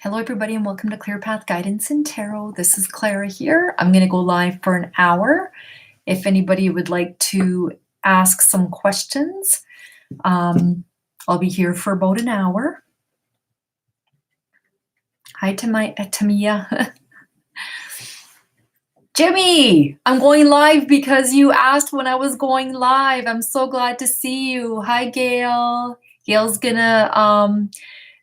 Hello, everybody, and welcome to Clear Path Guidance and Tarot. This is Clara here. I'm going to go live for an hour. If anybody would like to ask some questions, I'll be here for about an hour. Hi, Tamia. Jimmy, I'm going live because you asked when I was going live. I'm so glad to see you. Hi, Gail. Gail's gonna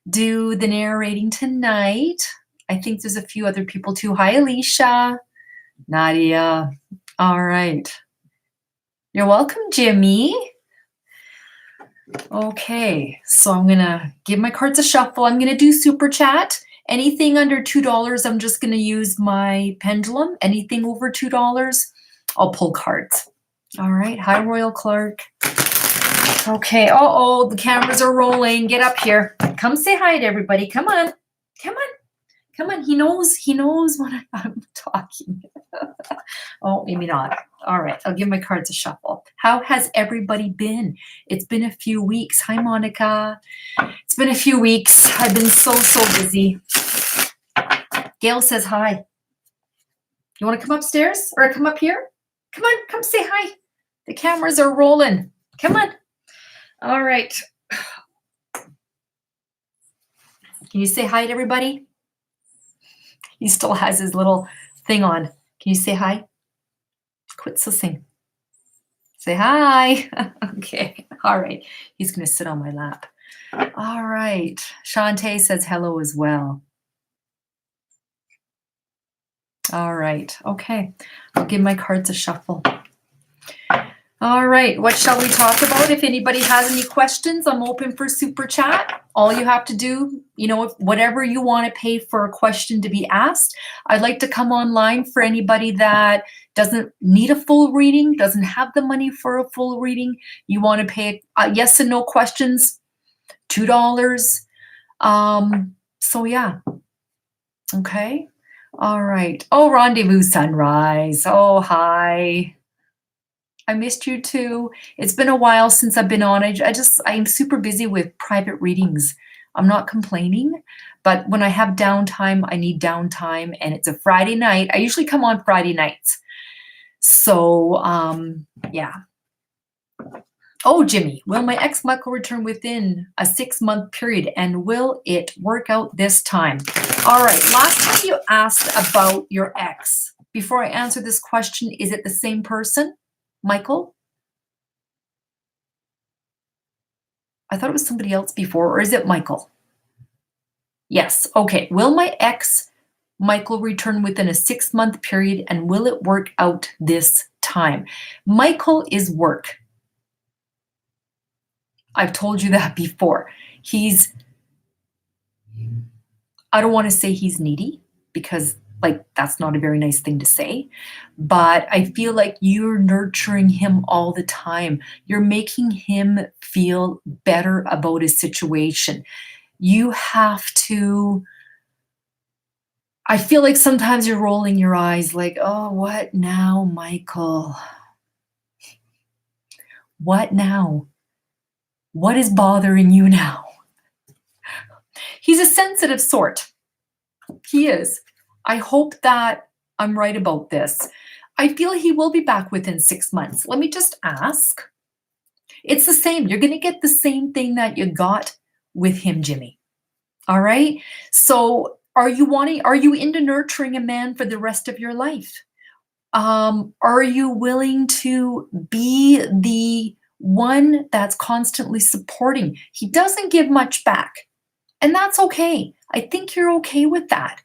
do the narrating tonight. I think there's a few other people too. Hi, Alicia. Nadia. All right. You're welcome, Jimmy. Okay, so I'm gonna give my cards a shuffle. I'm gonna do super chat. Anything under $2, I'm just gonna use my pendulum. Anything over $2, I'll pull cards. All right, hi, Royal Clark. Okay, uh-oh, the cameras are rolling. Get up here. Come say hi to everybody. Come on. Come on. Come on. He knows when I'm talking. Oh, maybe not. All right, I'll give my cards a shuffle. How has everybody been? It's been a few weeks. Hi, Monica. It's been a few weeks. I've been so busy. Gail says hi. You want to come upstairs or come up here? Come on, come say hi. The cameras are rolling. Come on. All right. Can you say hi to everybody? He still has his little thing on. Can you say hi? Quit sussing. Say hi. Okay. All right. He's going to sit on my lap. All right. Shantae says hello as well. All right. Okay. I'll give my cards a shuffle. All right, what shall we talk about? If anybody has any questions, I'm open for super chat. All you have to do, whatever you want to pay for a question to be asked. I'd like to come online for anybody that doesn't need a full reading, doesn't have the money for a full reading. You want to pay yes and no questions, $2. So yeah, okay. All right. Oh, Rendezvous Sunrise. Oh, hi. I missed you too. It's been a while since I've been on. I'm super busy with private readings. I'm not complaining, but when I have downtime, I need downtime, and it's a Friday night. I usually come on Friday nights. So, yeah. Oh, Jimmy, will my ex Michael return within a 6-month period, and will it work out this time? All right, last time you asked about your ex. Before I answer this question, is it the same person? Michael? I thought it was somebody else before, or is it Michael? Yes, okay. Will my ex, Michael, return within a 6-month period, and will it work out this time? Michael is work. I've told you that before. I don't want to say he's needy, because that's not a very nice thing to say, but I feel like you're nurturing him all the time. You're making him feel better about his situation. You have to, I feel like sometimes you're rolling your eyes like, oh, what now, Michael? What now? What is bothering you now? He's a sensitive sort. He is. I hope that I'm right about this. I feel he will be back within 6 months. Let me just ask. It's the same. You're going to get the same thing that you got with him, Jimmy. All right? So are you into nurturing a man for the rest of your life? Are you willing to be the one that's constantly supporting? He doesn't give much back, and that's okay. I think you're okay with that.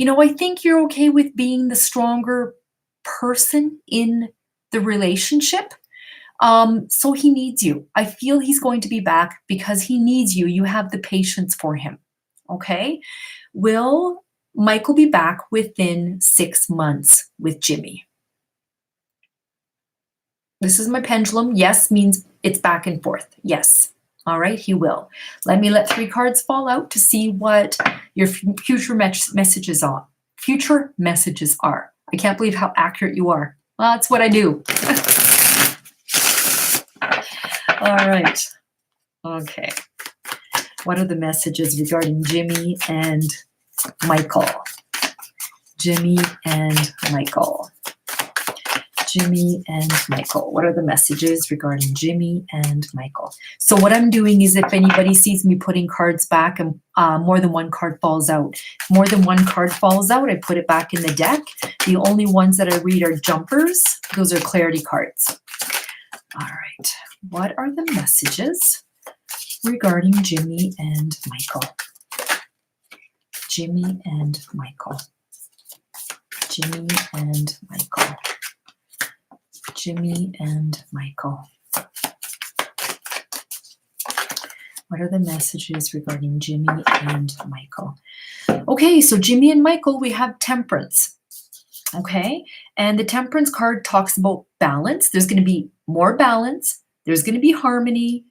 I think you're okay with being the stronger person in the relationship. So he needs you. I feel he's going to be back because he needs you. You have the patience for him. Okay? Will Michael be back within 6 months with Jimmy? This is my pendulum. Yes means it's back and forth. Yes. All right, he will. Let 3 cards fall out to see what your future messages are. Future messages are. I can't believe how accurate you are. Well, that's what I do. All right. Okay. What are the messages regarding Jimmy and Michael. Jimmy and Michael. Jimmy and Michael. What are the messages regarding Jimmy and Michael? So what I'm doing is if anybody sees me putting cards back and more than one card falls out, I put it back in the deck. The only ones that I read are jumpers. Those are clarity cards. All right. What are the messages regarding Jimmy and Michael? Jimmy and Michael. Jimmy and Michael. Jimmy and Michael. What are the messages regarding Jimmy and Michael? Okay, so Jimmy and Michael, we have temperance. Okay, and the temperance card talks about balance. There's going to be more balance. There's going to be harmony,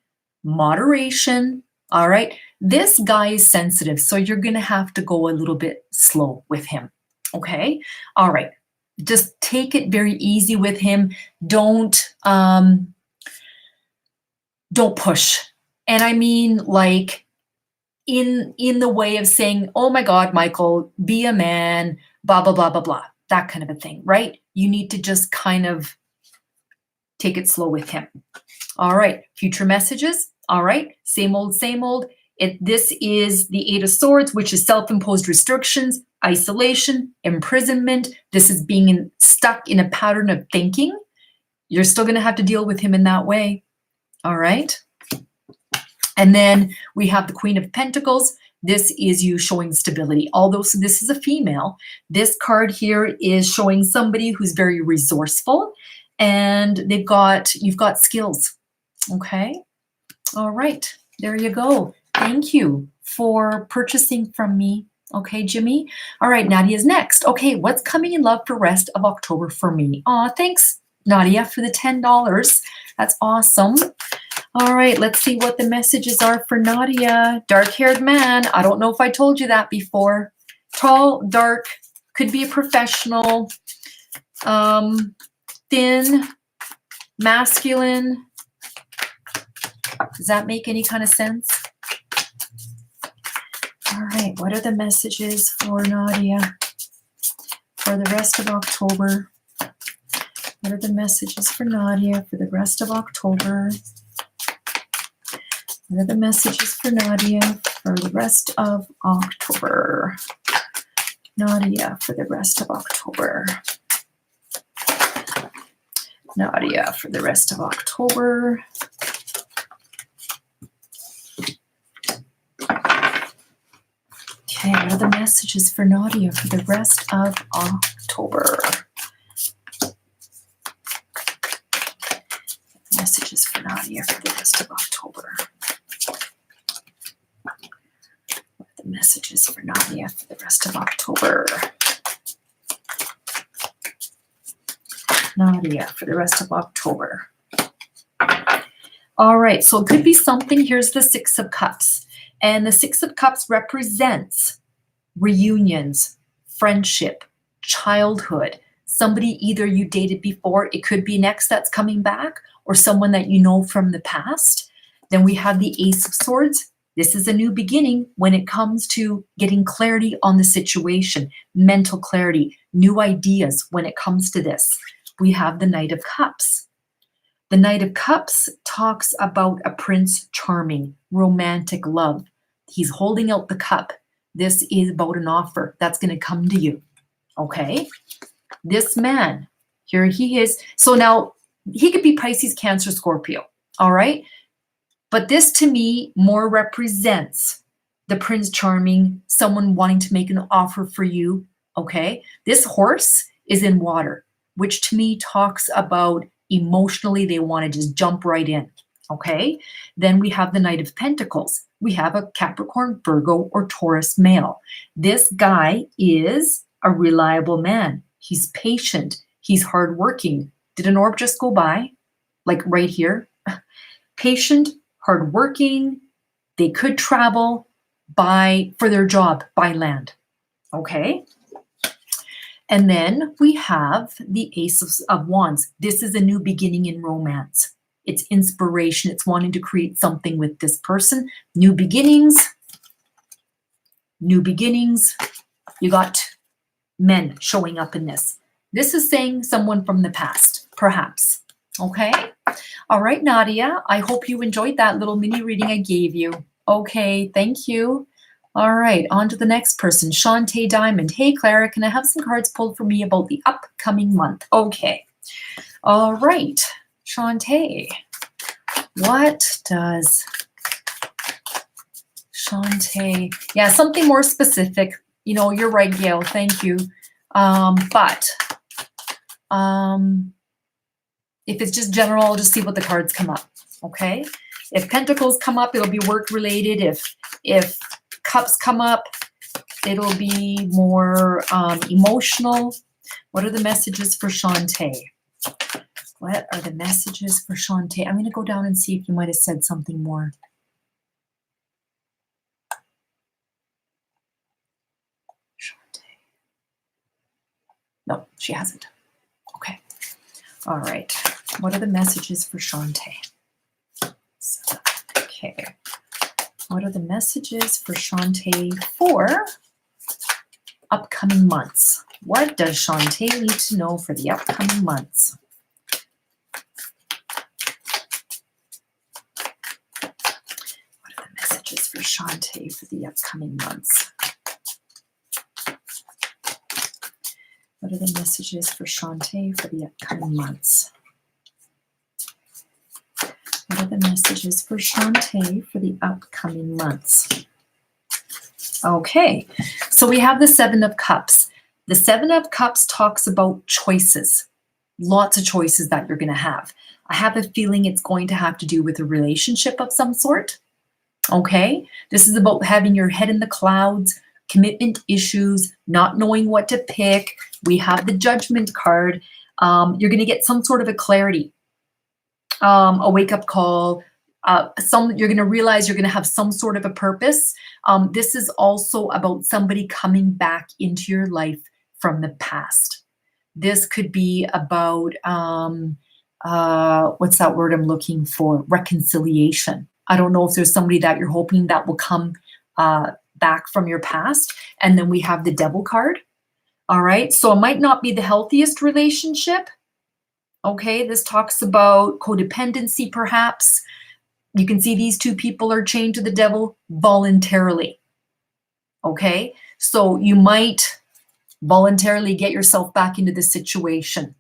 moderation. All right, this guy is sensitive, so you're going to have to go a little bit slow with him. Okay, all right. Just take it very easy with him. Don't push. And I mean, like, in the way of saying, oh my God, Michael, be a man, blah, blah, blah, blah, blah. That kind of a thing, right? You need to just kind of take it slow with him. All right, future messages. All right, same old, same old. This is the Eight of Swords, which is self-imposed restrictions, isolation, imprisonment. This is being stuck in a pattern of thinking. You're still going to have to deal with him in that way. All right. And then we have the Queen of Pentacles. This is you showing stability. Although so this is a female, this card here is showing somebody who's very resourceful and you've got skills. Okay. All right. There you go. Thank you for purchasing from me. Okay, Jimmy. All right, Nadia's next. Okay, what's coming in love for rest of October for me? Aw, thanks, Nadia, for the $10. That's awesome. All right, let's see what the messages are for Nadia. Dark-haired man. I don't know if I told you that before. Tall, dark, could be a professional, thin, masculine. Does that make any kind of sense? All right, what are the messages for Nadia for the rest of October? What are the messages for Nadia for the rest of October? What are the messages for Nadia for the rest of October? Nadia for the rest of October. Nadia for the rest of October. Okay, what are the messages for Nadia for the rest of October? Messages for Nadia for the rest of October. What are the messages for Nadia for the rest of October? Nadia for the rest of October. All right, so it could be something. Here's the Six of Cups. And the Six of Cups represents reunions, friendship, childhood, somebody either you dated before, it could be an ex that's coming back, or someone that you know from the past. Then we have the Ace of Swords. This is a new beginning when it comes to getting clarity on the situation, mental clarity, new ideas when it comes to this. We have the Knight of Cups. The Knight of Cups talks about a Prince Charming, romantic love. He's holding out the cup. This is about an offer that's going to come to you. Okay? This man, here he is. So now he could be Pisces, Cancer, Scorpio. All right? But this to me more represents the Prince Charming, someone wanting to make an offer for you. Okay? This horse is in water, which to me talks about emotionally, they want to just jump right in. Okay. Then we have the Knight of Pentacles. We have a Capricorn, Virgo, or Taurus male. This guy is a reliable man. He's patient. He's hardworking. Did an orb just go by? Like right here? Patient, hardworking. They could travel for their job by land. Okay. And then we have the Ace of Wands. This is a new beginning in romance. It's inspiration. It's wanting to create something with this person. New beginnings. new beginnings. You got men showing up in this. This is saying someone from the past, perhaps. Okay? All right, Nadia, I hope you enjoyed that little mini reading I gave you. Okay, thank you. All right, on to the next person, Shantae Diamond. Hey, Clara, can I have some cards pulled for me about the upcoming month? Okay. All right, Shantae, what does Shantae, yeah, something more specific. You know, you're right, Gail, thank you. But if it's just general, I'll just see what the cards come up, okay? If pentacles come up, it'll be work related. If cups come up, it'll be more emotional. What are the messages for Shantae? What are the messages for Shantae? I'm going to go down and see if you might have said something more. Shantae. No, she hasn't. Okay. All right. What are the messages for Shantae? Okay. What are the messages for Shantae for upcoming months? What does Shantae need to know for the upcoming months? What are the messages for Shantae for the upcoming months? What are the messages for Shantae for the upcoming months? What are the messages for Shantae for the upcoming months? Okay, so we have the Seven of Cups. The Seven of Cups talks about choices, lots of choices that you're going to have. I have a feeling it's going to have to do with a relationship of some sort. Okay, this is about having your head in the clouds, commitment issues, not knowing what to pick. We have the Judgment card. You're going to get some sort of a clarity, a wake-up call. You're going to realize you're going to have some sort of a purpose. This is also about somebody coming back into your life from the past. This could be about, what's that word I'm looking for? Reconciliation. I don't know if there's somebody that you're hoping that will come back from your past. And then we have the Devil card. All right. So it might not be the healthiest relationship. Okay. This talks about codependency, perhaps. You can see these two people are chained to the devil voluntarily. Okay. So you might voluntarily get yourself back into the situation.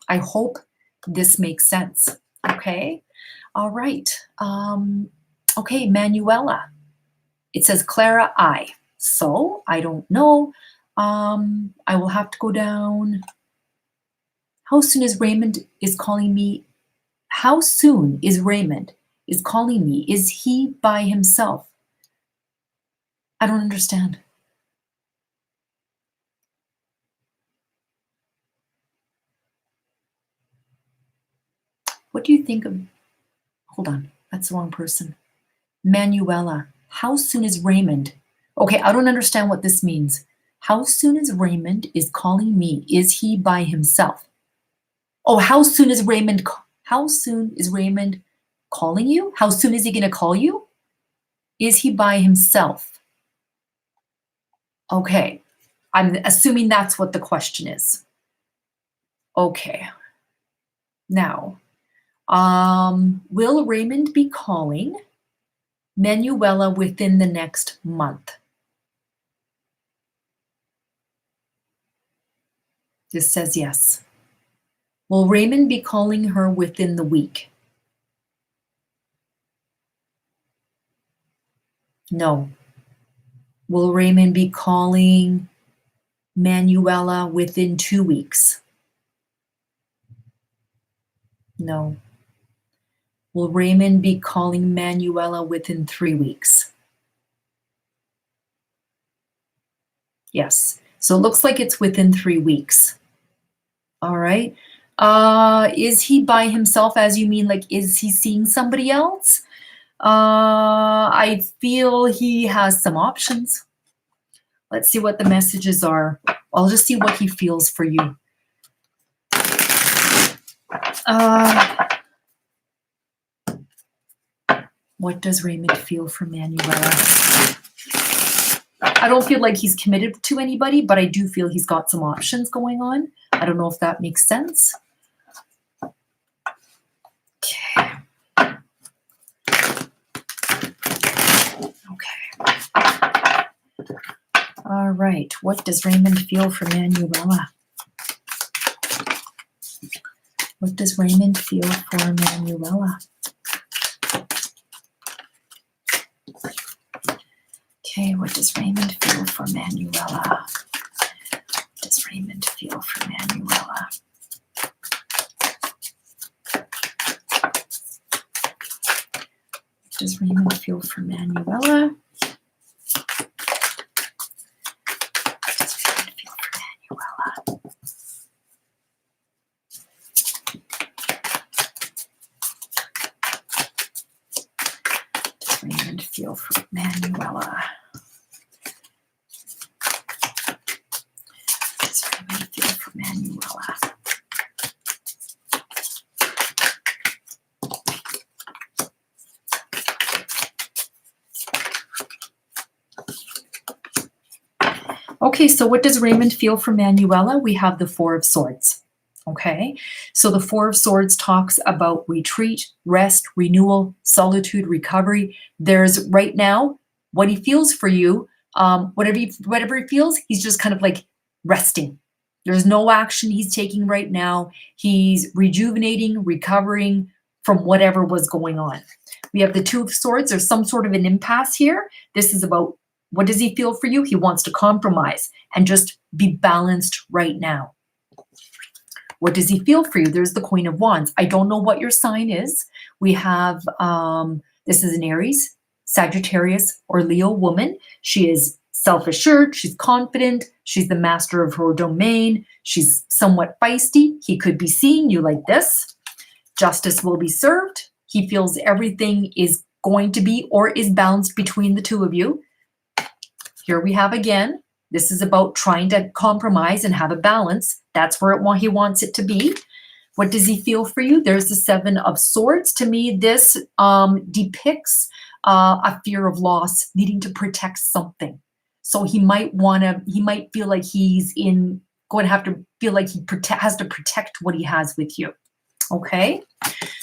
I hope this makes sense. Okay. All right. Okay. Manuella. It says Clara I. So I don't know. I will have to go down. How soon is Raymond is calling me? How soon is Raymond is calling me? Is he by himself? I don't understand. What do you think of? Hold on. That's the wrong person. Manuella. How soon is Raymond? Okay, I don't understand what this means. How soon is Raymond is calling me? Is he by himself? Oh, how soon is Raymond calling you? How soon is he going to call you? Is he by himself? Okay, I'm assuming that's what the question is. Okay. Now, will Raymond be calling Manuella within the next month? This says yes. Will Raymond be calling her within the week? No. Will Raymond be calling Manuella within 2 weeks? No. Will Raymond be calling Manuella within 3 weeks? Yes. So it looks like it's within 3 weeks. All right. Is he by himself, as you mean, like, is he seeing somebody else? I feel he has some options. Let's see what the messages are. I'll just see what he feels for you. What does Raymond feel for Manuella? I don't feel like he's committed to anybody, but I do feel he's got some options going on. I don't know if that makes sense. Okay. Okay. All right. What does Raymond feel for Manuella? What does Raymond feel for Manuella? Okay, what does Raymond feel for Manuella? What does Raymond feel for Manuella? What does Raymond feel for Manuella? What does Raymond feel for Manuella? What does Raymond feel for Manuella? Manuella. Okay, so what does Raymond feel for Manuella? We have the Four of Swords. Okay, so the Four of Swords talks about retreat, rest, renewal, solitude, recovery. There's right now what he feels for you. Whatever he feels, he's just kind of like resting. There's no action he's taking right now. He's rejuvenating, recovering from whatever was going on. We have the Two of Swords. There's some sort of an impasse here. This is about what does he feel for you? He wants to compromise and just be balanced right now. What does he feel for you? There's the Queen of Wands. I don't know what your sign is. We have, this is an Aries, Sagittarius, or Leo woman. She is self-assured, she's confident, she's the master of her domain, she's somewhat feisty. He could be seeing you like this. Justice will be served. He feels everything is going to be or is balanced between the two of you. Here we have again, this is about trying to compromise and have a balance. That's where he wants it to be. What does he feel for you? There's the Seven of Swords. To me, this depicts a fear of loss, needing to protect something. So he might feel like he's going to have to feel like he has to protect what he has with you. Okay.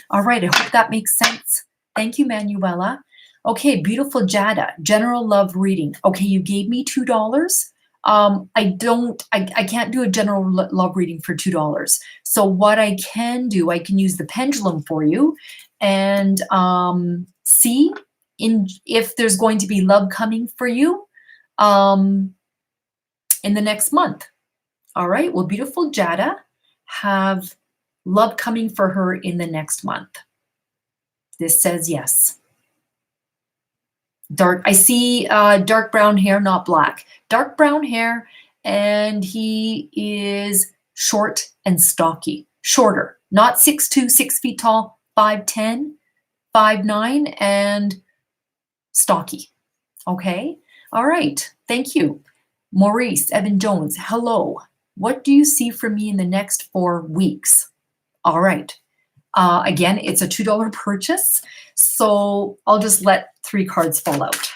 All right. I hope that makes sense. Thank you, Manuella. Okay. Beautiful Jada. General love reading. Okay. You gave me $2. I can't do a general love reading for $2. So what I can do, I can use the pendulum for you and see if there's going to be love coming for you in the next month. All right. Well, beautiful Jada, have love coming for her in the next month. This says yes. I see dark brown hair, not black. Dark brown hair, and he is short and stocky. Shorter, not 6'2", 6 feet tall, 5'10", 5'9", and stocky. Okay. All right. Thank you. Maurice, Evan Jones, hello. What do you see for me in the next 4 weeks? All right. Again, it's a $2 purchase, so I'll just let 3 cards fall out.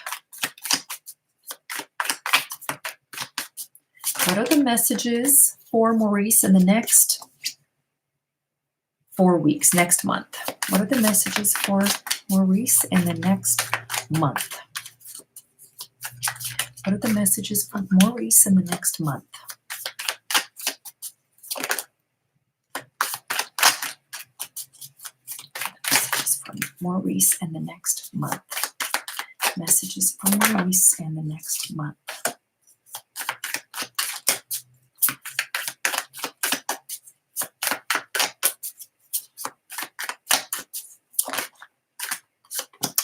What are the messages for Maurice in the next 4 weeks, next month? What are the messages for Maurice in the next month? What are the messages for Maurice in the next month? Messages for Maurice in the next month. Messages for Maurice in the next month.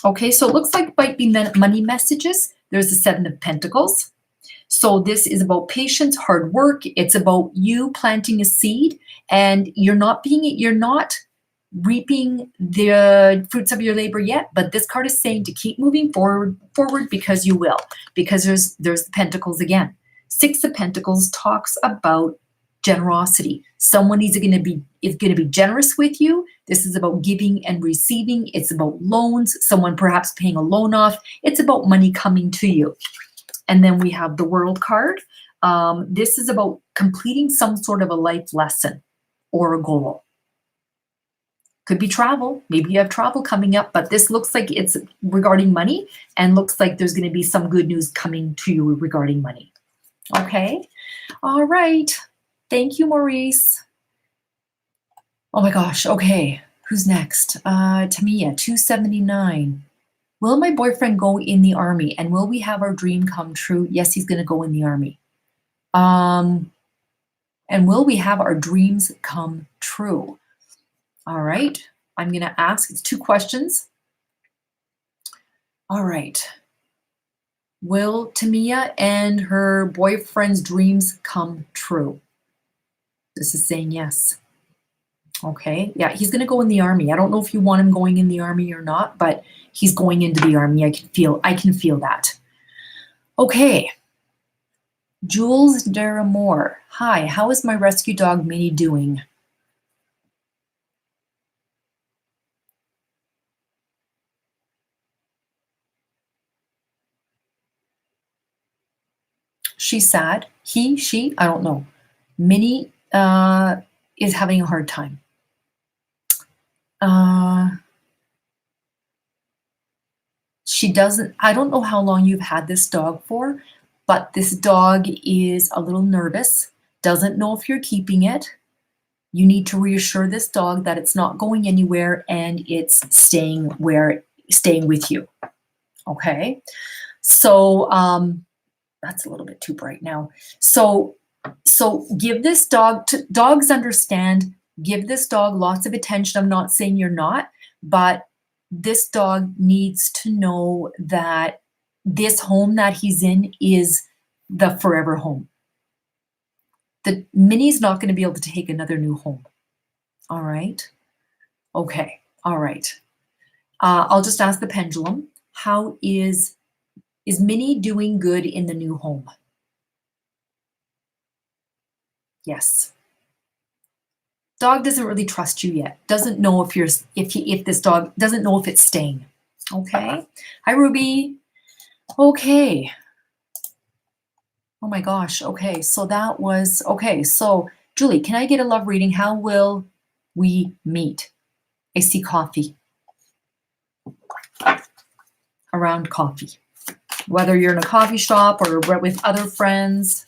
Okay, so it looks like it might be money messages. There's the Seven of Pentacles. So this is about patience, hard work. It's about you planting a seed, and you're not reaping the fruits of your labor yet. But this card is saying to keep moving forward because you will. Because there's the Pentacles again. Six of Pentacles talks about generosity. Someone is going to be generous with you. This is about giving and receiving. It's about loans. Someone perhaps paying a loan off. It's about money coming to you. And then we have the World card. This is about completing some sort of a life lesson or a goal. Could be travel. Maybe you have travel coming up, but this looks like it's regarding money and looks like there's going to be some good news coming to you regarding money. Okay. All right. Thank you, Maurice. Oh my gosh. Okay. Who's next? Tamia, 279. Will my boyfriend go in the army and will we have our dream come true? Yes, he's going to go in the army. And will we have our dreams come true? All right. I'm going to ask, it's 2 questions. All right. Will Tamia and her boyfriend's dreams come true? This is saying yes. Okay. Yeah, he's going to go in the army. I don't know if you want him going in the army or not, but he's going into the army. I can feel that. Okay. Jules Deramore. Hi, how is my rescue dog Minnie doing? She's sad. He, she, I don't know. Minnie is having a hard time. She doesn't, I don't know how long you've had this dog for, but this dog is a little nervous, doesn't know if you're keeping it. You need to reassure this dog that it's not going anywhere and it's staying with you. Okay. So that's a little bit too bright now. So give this dog, dogs understand, give this dog lots of attention. I'm not saying you're not, but this dog needs to know that this home that he's in is the forever home. The Minnie's not going to be able to take another new home. All right. Okay. All right. I'll just ask the pendulum. How is Minnie doing good in the new home? Yes. Dog doesn't really trust you yet. Doesn't know if this dog doesn't know if it's staying. Okay. Hi, Ruby. Okay. Oh my gosh. Okay. So that was okay. So Julie, can I get a love reading? How will we meet? I see coffee. Around coffee. Whether you're in a coffee shop or with other friends.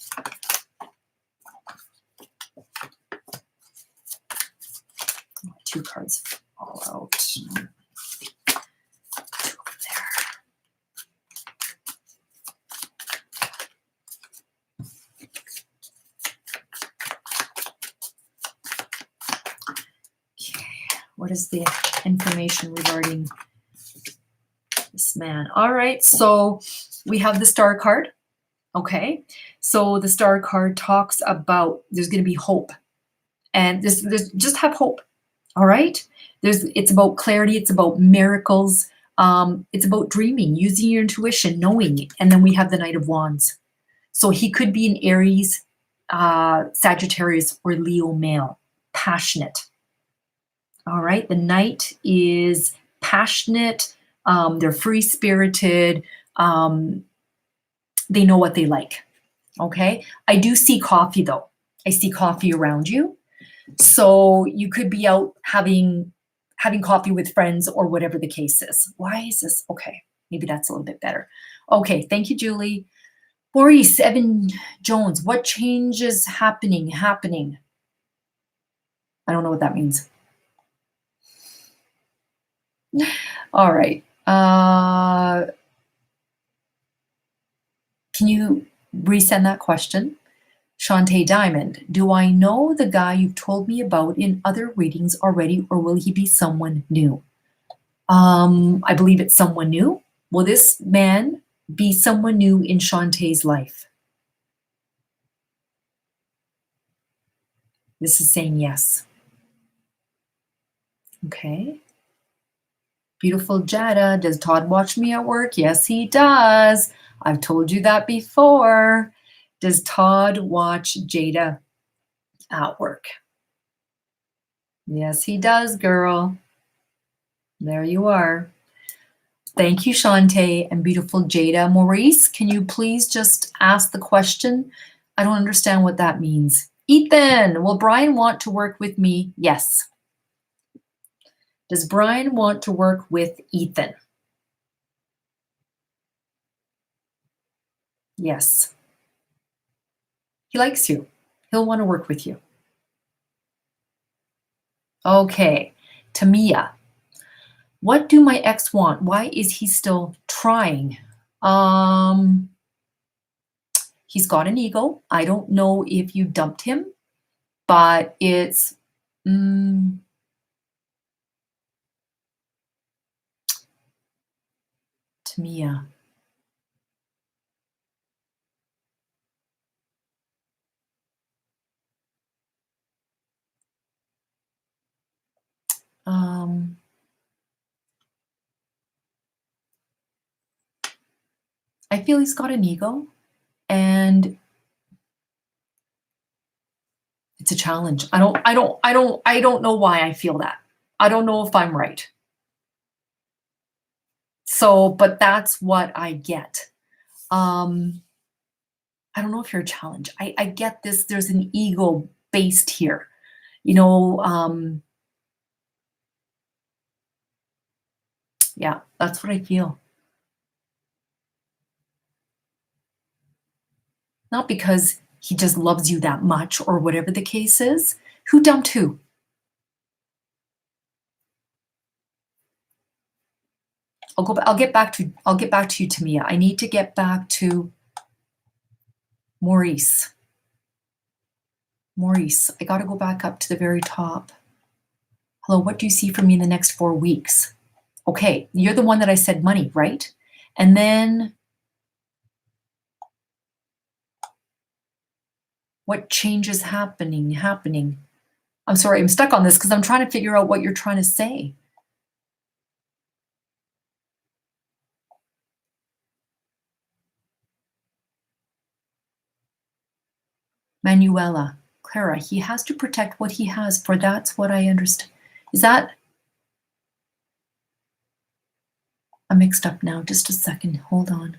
2 cards fall out. 2 over there. Okay, what is the information regarding this man? All right, so we have the star card. Okay, so the star card talks about there's going to be hope, and there's just have hope. All right. It's about clarity. It's about miracles. It's about dreaming, using your intuition, knowing. And then we have the Knight of Wands. So he could be an Aries, Sagittarius, or Leo male, passionate. All right. The Knight is passionate. They're free-spirited. They know what they like. Okay. I do see coffee though. I see coffee around you. So you could be out having coffee with friends or whatever the case is. Why is this? Okay, maybe that's a little bit better. Okay, thank you, Julie. Maurice, Evan Jones, what change is happening? I don't know what that means. All right. Can you resend that question? Shantae Diamond, do I know the guy you've told me about in other readings already, or will he be someone new? I believe it's someone new. Will this man be someone new in Shantae's life? This is saying yes. Okay. Beautiful Jada, does Todd watch me at work? Yes, he does. I've told you that before. Does Todd watch Jada at work? Yes, he does, girl. There you are. Thank you, Shantae and beautiful Jada. Maurice, can you please just ask the question? I don't understand what that means. Ethan, will Brian want to work with me? Yes. Does Brian want to work with Ethan? Yes. He likes you. He'll want to work with you. Okay. Tamia, what do my ex want? Why is he still trying? He's got an ego. I don't know if you dumped him, but it's Tamia. I feel he's got an ego, and it's a challenge. I don't know why I feel that. I don't know if I'm right. So, but that's what I get. I don't know if you're a challenge. I get this. There's an ego based here. You know, yeah, that's what I feel. Not because he just loves you that much or whatever the case is. Who dumped who? I'll get back to you, Tamia. I need to get back to Maurice. Maurice, I got to go back up to the very top. Hello, what do you see for me in the next 4 weeks? Okay, you're the one that I said money, right? And then what changes happening? I'm sorry, I'm stuck on this because I'm trying to figure out what you're trying to say. Manuella, Clara, he has to protect what he has, for that's what I understand. Is that? I'm mixed up now. Just a second. Hold on.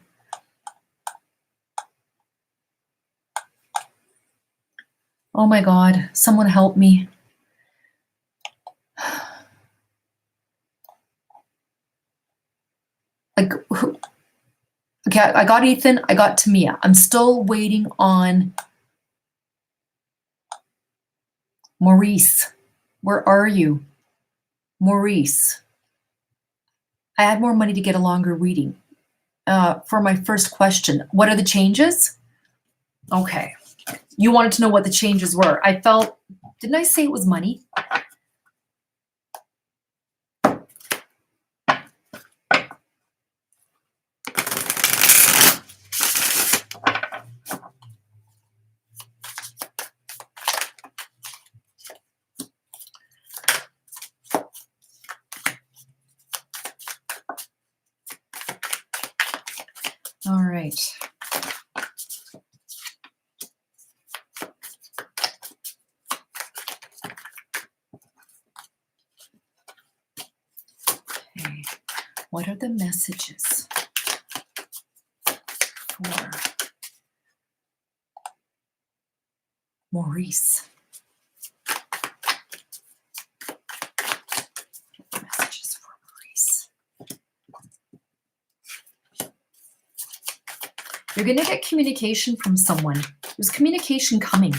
Oh my God, someone help me. Like, okay, I got Ethan, I got Tamia. I'm still waiting on Maurice. Where are you? Maurice. I had more money to get a longer reading. For my first question, what are the changes? Okay. You wanted to know what the changes were. I felt, didn't I say it was money? All right. Okay. What are the messages for Maurice? Messages for Maurice. You're going to get communication from someone. There's communication coming.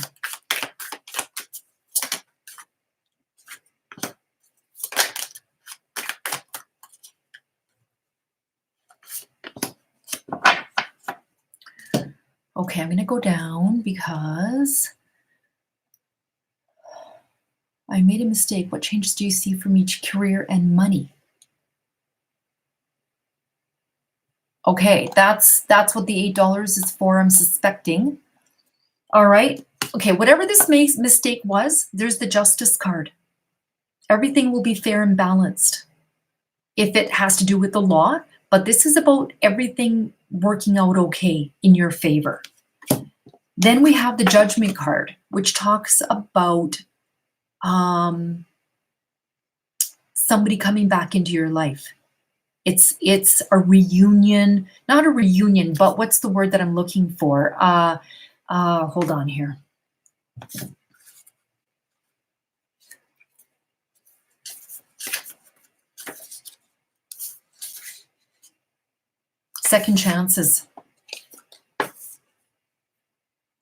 Okay, I'm going to go down because I made a mistake. What changes do you see from each career and money? Okay, that's what the $8 is for, I'm suspecting. All right. Okay, whatever this mistake was, there's the justice card. Everything will be fair and balanced if it has to do with the law, but this is about everything working out okay in your favor. Then we have the judgment card, which talks about somebody coming back into your life. It's a reunion, not a reunion, but what's the word that I'm looking for? Hold on here. Second chances.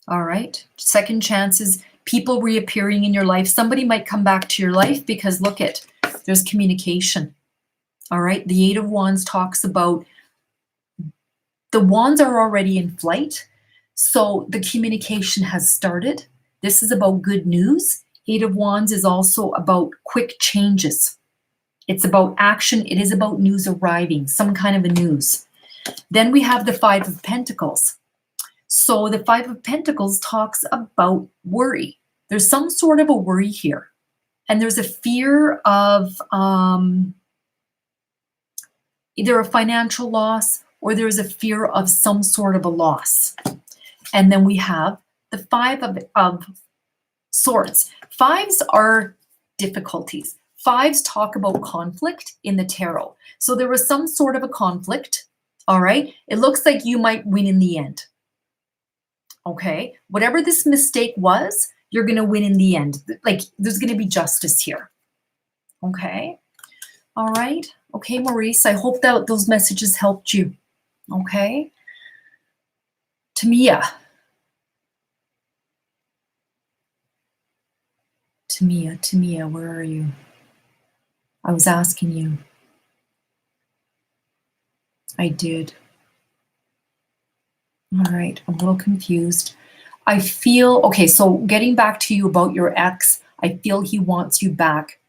All right. Second chances, people reappearing in your life. Somebody might come back to your life because look at, there's communication. All right. The Eight of Wands talks about the wands are already in flight. So the communication has started. This is about good news. Eight of Wands is also about quick changes. It's about action. It is about news arriving, some kind of a news. Then we have the Five of Pentacles. So the Five of Pentacles talks about worry. There's some sort of a worry here. And there's a fear of either a financial loss or there's a fear of some sort of a loss. And then we have the Five of Swords. Fives are difficulties. Fives talk about conflict in the tarot. So there was some sort of a conflict. All right. It looks like you might win in the end. Okay. Whatever this mistake was, you're going to win in the end. Like there's going to be justice here. Okay. All right. Okay, Maurice, I hope that those messages helped you. Okay. Tamia. Tamia, where are you? I was asking you. I did. All right, I'm a little confused. I feel, okay, so getting back to you about your ex, I feel he wants you back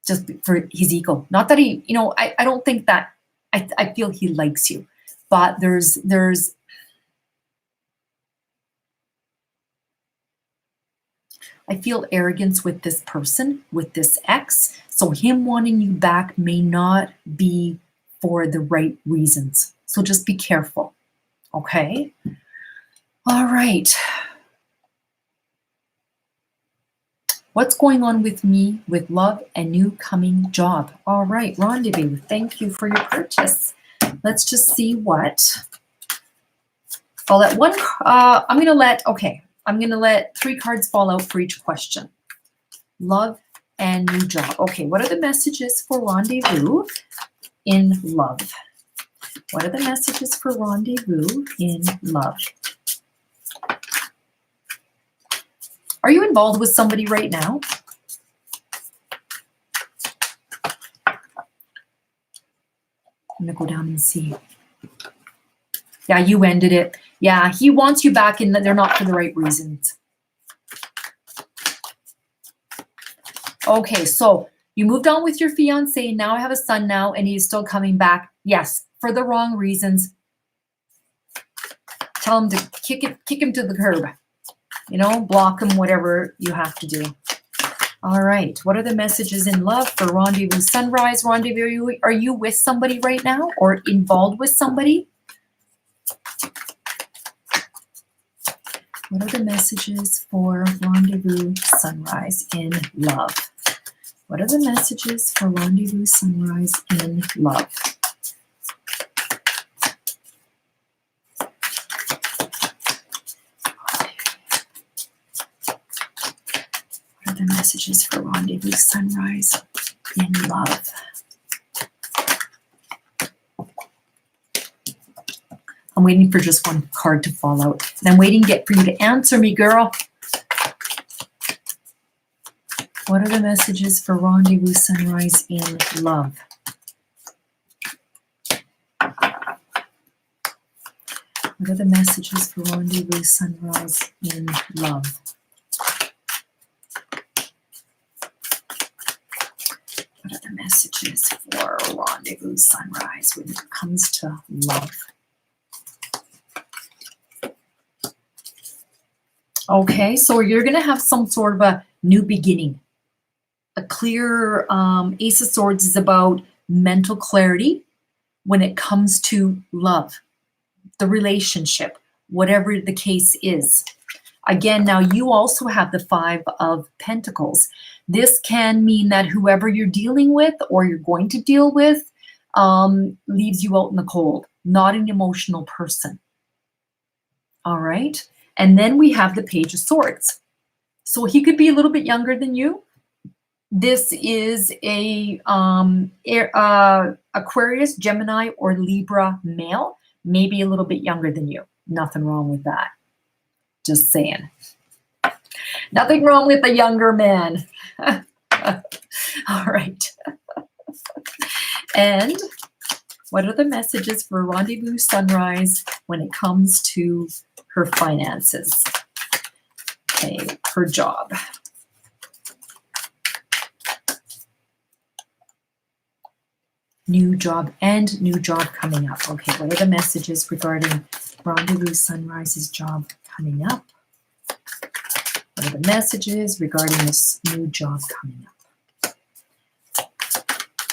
just for his ego. Not that he, I don't think that, I feel he likes you, but there's, I feel arrogance with this person, with this ex. So him wanting you back may not be for the right reasons. So just be careful. Okay. All right. What's going on with me with love and new coming job? All right. Rendezvous. Thank you for your purchase. Let's just see what. I'll let one. I'm going to let 3 cards fall out for each question. Love and new job. Okay. What are the messages for Rendezvous in love? What are the messages for Rendezvous in love? Are you involved with somebody right now? I'm going to go down and see. Yeah, you ended it. Yeah, he wants you back and they're not for the right reasons. Okay, so you moved on with your fiance. Now I have a son now and he's still coming back. Yes, for the wrong reasons. Tell him to kick him to the curb. Block him, whatever you have to do. All right. What are the messages in love for Rendezvous Sunrise? Rendezvous, are you with somebody right now or involved with somebody? What are the messages for Rendezvous Sunrise in love? What are the messages for Rendezvous Sunrise in love? The messages for Rendezvous Sunrise in love. I'm waiting for just one card to fall out. And I'm waiting for you to answer me, girl. What are the messages for Rendezvous Sunrise in love? What are the messages for Rendezvous Sunrise in love? What are the messages for Rendezvous Sunrise when it comes to love? Okay, so you're going to have some sort of a new beginning. A clear Ace of Swords is about mental clarity when it comes to love, the relationship, whatever the case is. Again, now you also have the Five of Pentacles. This can mean that whoever you're dealing with or you're going to deal with, leaves you out in the cold, not an emotional person. All right. And then we have the Page of Swords. So he could be a little bit younger than you. This is a Aquarius, Gemini, or Libra male, maybe a little bit younger than you. Nothing wrong with that. Just saying. Nothing wrong with a younger man. All right. And what are the messages for Rendezvous Sunrise when it comes to her finances? Okay, her job. New job and new job coming up. Okay, what are the messages regarding Rendezvous Sunrise's job coming up? What are the messages regarding this new job coming up?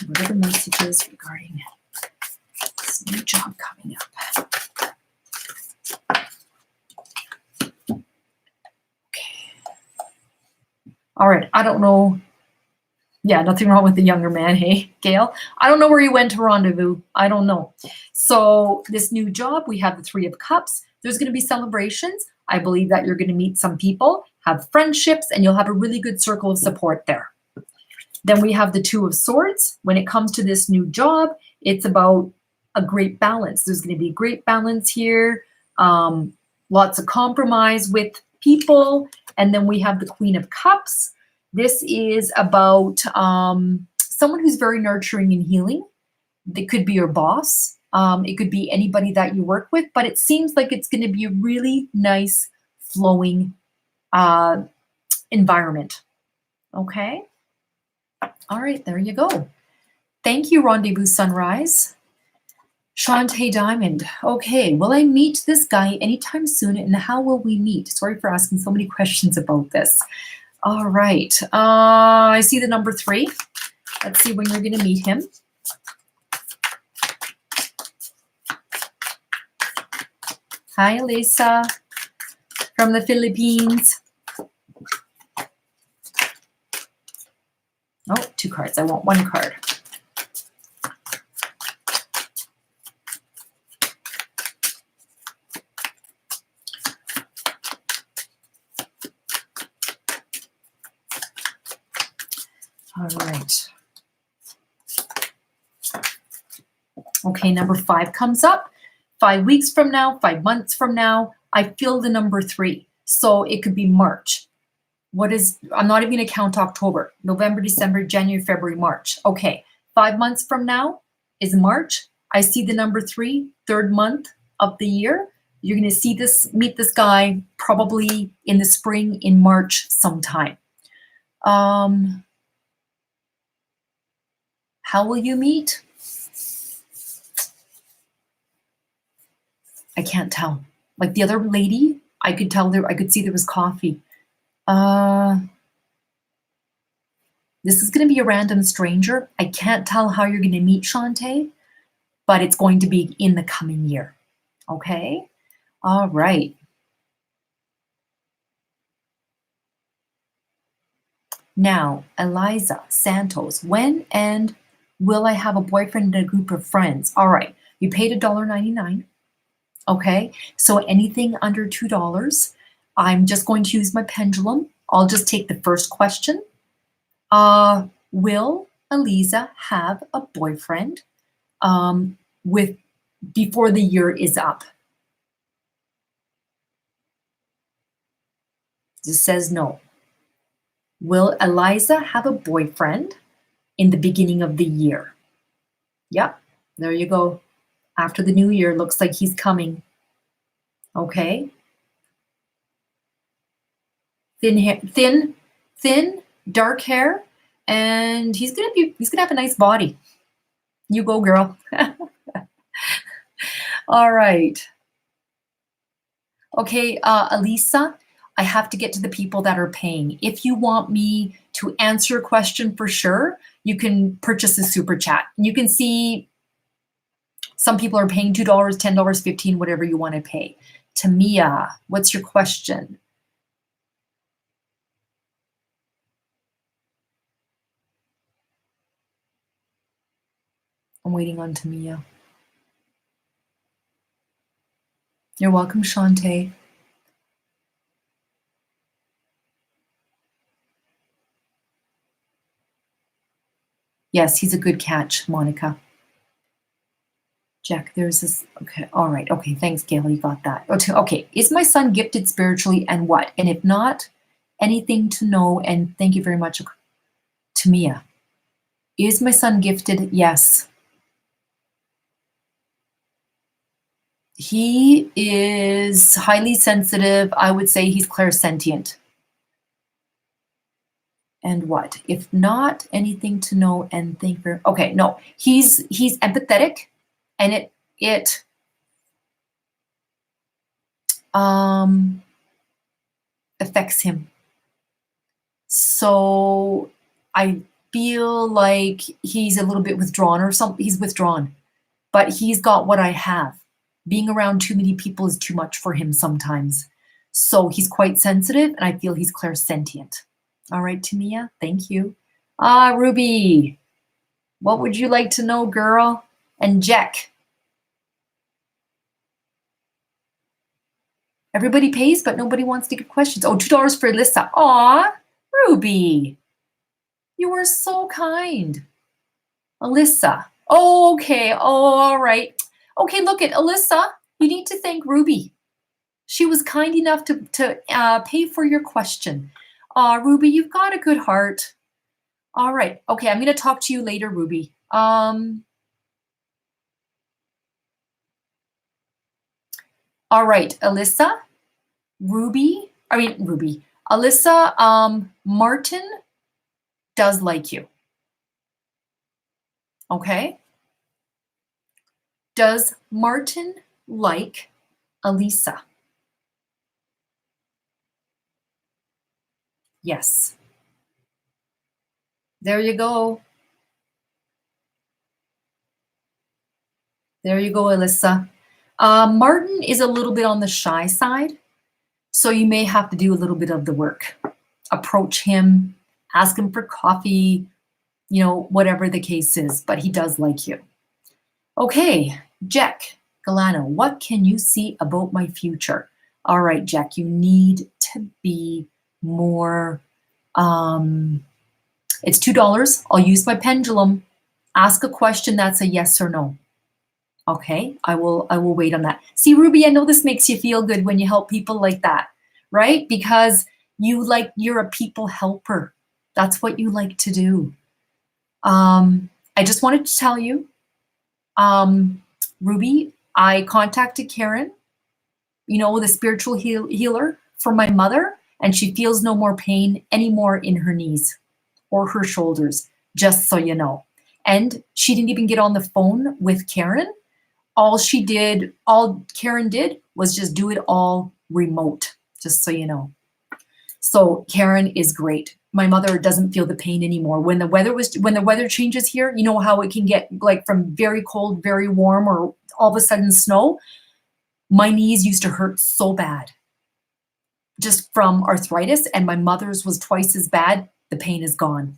What are the messages regarding this new job coming up? Okay. All right, I don't know. Yeah, nothing wrong with the younger man, hey, Gail? I don't know where you went to Rendezvous. I don't know. So this new job, we have the Three of Cups. There's going to be celebrations. I believe that you're going to meet some people, have friendships, and you'll have a really good circle of support there. Then we have the Two of Swords. When it comes to this new job, it's about a great balance. There's going to be great balance here, lots of compromise with people. And then we have the Queen of Cups. This is about someone who's very nurturing and healing. It could be your boss. It could be anybody that you work with, but it seems like it's going to be a really nice, flowing environment. Okay? All right, there you go. Thank you, Rendezvous Sunrise. Shantae Diamond. Okay, will I meet this guy anytime soon, and how will we meet? Sorry for asking so many questions about this. All right. I see the number 3. Let's see when you're going to meet him. Hi, Eliza from the Philippines. Oh, 2 cards. I want 1 card. All right. Okay, number 5 comes up. 5 weeks from now, 5 months from now, I feel the number 3. So it could be March. I'm not even going to count October, November, December, January, February, March. Okay, 5 months from now is March. I see the number 3, 3rd month of the year. You're going to meet this guy probably in the spring, in March sometime. How will you meet? I can't tell. Like the other lady, I could see there was coffee. This is going to be a random stranger. I can't tell how you're going to meet Shantae, but it's going to be in the coming year. Okay? All right. Now, Eliza Santos, when and will I have a boyfriend and a group of friends? All right. You paid $1.99. Okay. So anything under $2, I'm just going to use my pendulum. I'll just take the first question. Will Eliza have a boyfriend before the year is up? This says no. Will Eliza have a boyfriend in the beginning of the year? Yep, there you go. After the new year, looks like he's coming. Okay. Thin, dark hair, and he's gonna have a nice body. You go, girl. All right. Okay, Elisa, I have to get to the people that are paying. If you want me to answer a question for sure, you can purchase a super chat. You can see some people are paying $2, $10, $15, whatever you want to pay. Tamia, what's your question? waiting on Tamia. You're welcome, Shantae. Yes, he's a good catch, Monica. Jack, there's this. Okay, all right. Okay, thanks, Gail. You got that. Okay, is my son gifted spiritually and what? And if not, anything to know? And thank you very much, Tamia. Is my son gifted? Yes. He is highly sensitive. I would say he's clairsentient. And what? If not, anything to know and think for. Okay, no, he's empathetic, and it affects him. So I feel like he's a little bit withdrawn or something. He's withdrawn, but he's got what I have. Being around too many people is too much for him sometimes. So he's quite sensitive, and I feel he's clairsentient. All right, Tamia, thank you. Ruby, what would you like to know, girl? And Jack. Everybody pays, but nobody wants to give questions. Oh, $2 for Alyssa. Aw, Ruby. You were so kind. Alyssa. Oh, okay. Oh, all right. Okay, look at Alyssa. You need to thank Ruby. She was kind enough to pay for your question. Ruby, you've got a good heart. All right. Okay, I'm going to talk to you later, Ruby. All right, Alyssa, Alyssa, Martin does like you. Okay? Does Martin like Elisa? Yes. There you go. There you go, Alyssa. Martin is a little bit on the shy side, so you may have to do a little bit of the work. Approach him, ask him for coffee, whatever the case is, but he does like you. Okay, Jack Galano, what can you see about my future? All right, Jack, you need to be more, it's $2. I'll use my pendulum. Ask a question that's a yes or no. Okay, I will wait on that. See, Ruby, I know this makes you feel good when you help people like that, right? Because you're a people helper. That's what you like to do. I just wanted to tell you, Ruby, I contacted Karen, the spiritual healer for my mother, and she feels no more pain anymore in her knees or her shoulders, just so you know. And she didn't even get on the phone with Karen. All Karen did was just do it all remote, just so you know. So Karen is great. My mother doesn't feel the pain anymore. When the weather changes here, you know how it can get like from very cold, very warm, or all of a sudden snow. My knees used to hurt so bad, just from arthritis, and my mother's was twice as bad. The pain is gone.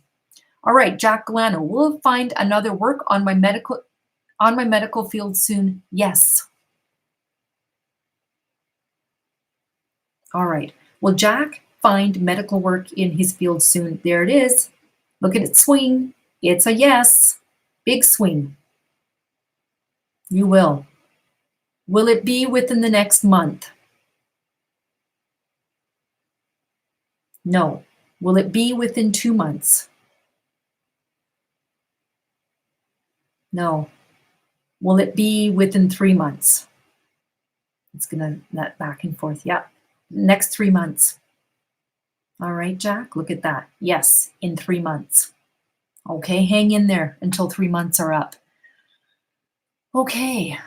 All right, Jack Galano, we'll find another work on my medical field soon. Yes. All right. Will Jack find medical work in his field soon? There it is. Look at it swing. It's a yes. Big swing. You will. Will it be within the next month? No. Will it be within 2 months? No. Will it be within 3 months? It's going to net back and forth. Yeah. Next 3 months. All right, Jack, look at that. Yes, in 3 months. Okay, hang in there until 3 months are up. Okay.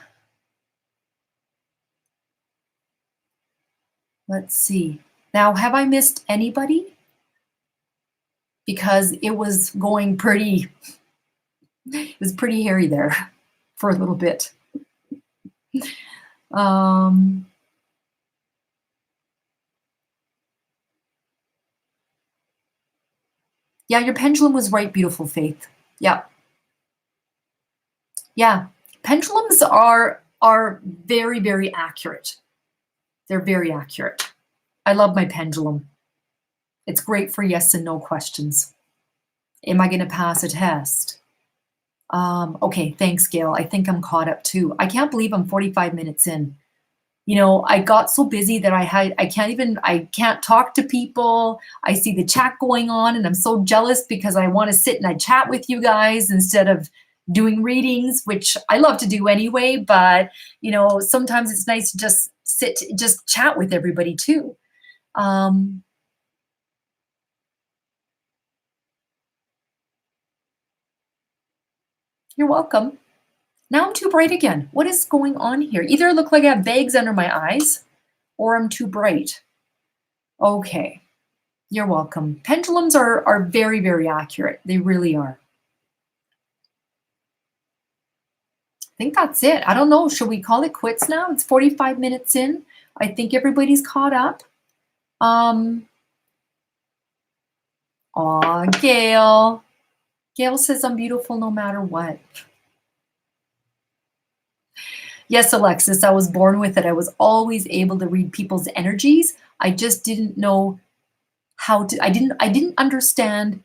Let's see. Now, have I missed anybody? Because it was going pretty hairy there for a little bit. Yeah, your pendulum was right, beautiful Faith. Yeah. Yeah, pendulums are very, very accurate. They're very accurate. I love my pendulum. It's great for yes and no questions. Am I going to pass a test? Okay, thanks, Gail. I think I'm caught up too. I can't believe I'm 45 minutes in. You know, I got so busy that I can't talk to people. I see the chat going on and I'm so jealous because I want to sit and I chat with you guys instead of doing readings, which I love to do anyway, but you know, sometimes it's nice to just chat with everybody too. Um, you're welcome. Now I'm too bright again. What is going on here? Either I look like I have bags under my eyes or I'm too bright. Okay, you're welcome. Pendulums are very, very accurate. They really are. I think that's it. I don't know. Should we call it quits now? It's 45 minutes in. I think everybody's caught up. Aw, Gail. Gail says I'm beautiful no matter what. Yes, Alexis, I was born with it. I was always able to read people's energies. I just didn't know how to, I didn't understand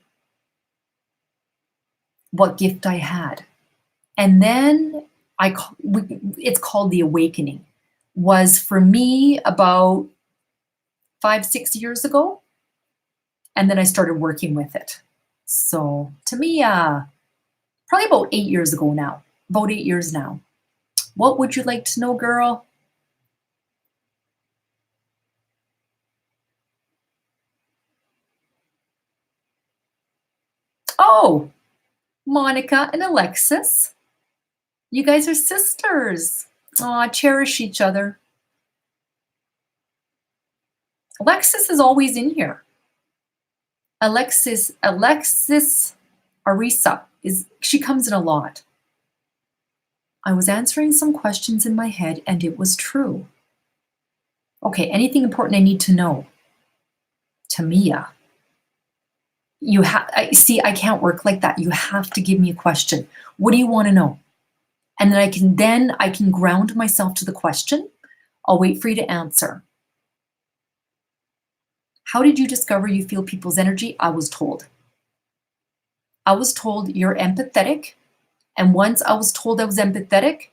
what gift I had. And then it's called the awakening, was for me about 5-6 years ago. And then I started working with it. So to me, probably about 8 years ago now, about 8 years now. What would you like to know, girl? Oh, Monica and Alexis. You guys are sisters. Aw, cherish each other. Alexis is always in here. Alexis Arisa she comes in a lot. I was answering some questions in my head and it was true. Okay, anything important I need to know? Tamia. I can't work like that. You have to give me a question. What do you want to know? And then I can ground myself to the question. I'll wait for you to answer. How did you discover you feel people's energy? I was told. I was told you're empathetic. And once I was told I was empathetic,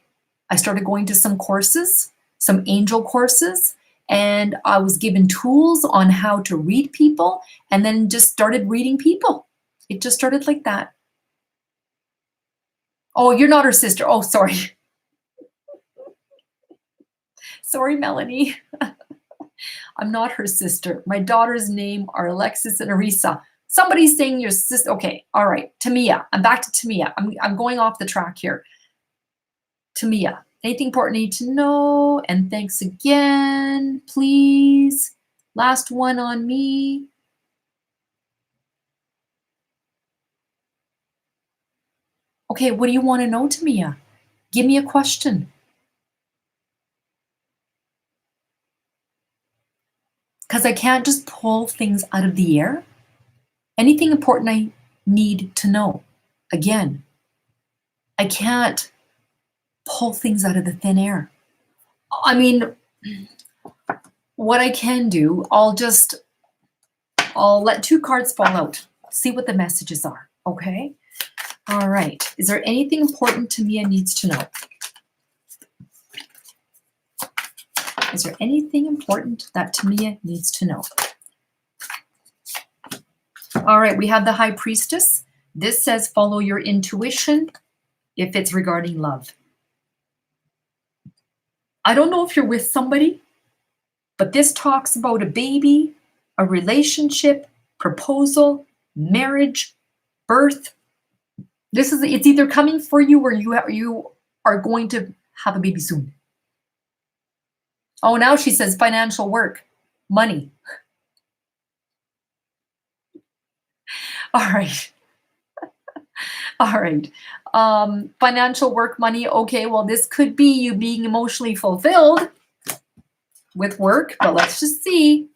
I started going to some courses, some angel courses, and I was given tools on how to read people and then just started reading people. It just started like that. Oh, you're not her sister. Oh, sorry. Sorry, Melanie. I'm not her sister. My daughter's name are Alexis and Arisa. Somebody's saying your sister. Okay, all right. Tamia. I'm back to Tamia. I'm going off the track here. Tamia. Anything important I need to know? And thanks again, please. Last one on me. Okay, what do you want to know, Tamia? Give me a question. Because I can't just pull things out of the air. Anything important I need to know. Again, I can't pull things out of the thin air. I mean, what I can do, I'll let 2 cards fall out. See what the messages are, okay? All right. Is there anything important Tamia needs to know? Is there anything important that Tamia needs to know? All right, we have the High Priestess. This says follow your intuition if it's regarding love. I don't know if you're with somebody, but this talks about a baby, a relationship, proposal, marriage, birth. It's either coming for you or you are going to have a baby soon. Oh, now she says financial work, money. All right. All right. Financial work, money. Okay, well, this could be you being emotionally fulfilled with work, but let's just see.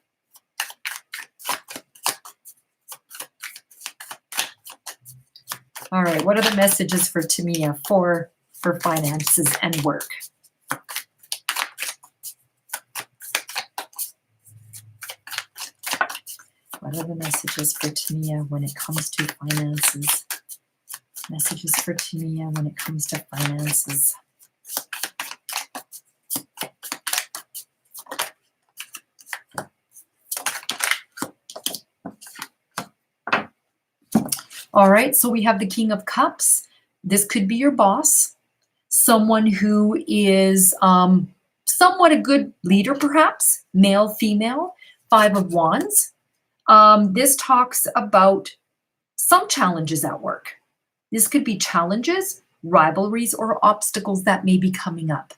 All right, what are the messages for Tamia for for finances and work. What are the messages for Tamia when it comes to finances? Messages for Tamia when it comes to finances. All right, so we have the King of Cups. This could be your boss, someone who is somewhat a good leader, perhaps, male, female. Five of Wands. This talks about some challenges at work. This could be challenges, rivalries, or obstacles that may be coming up.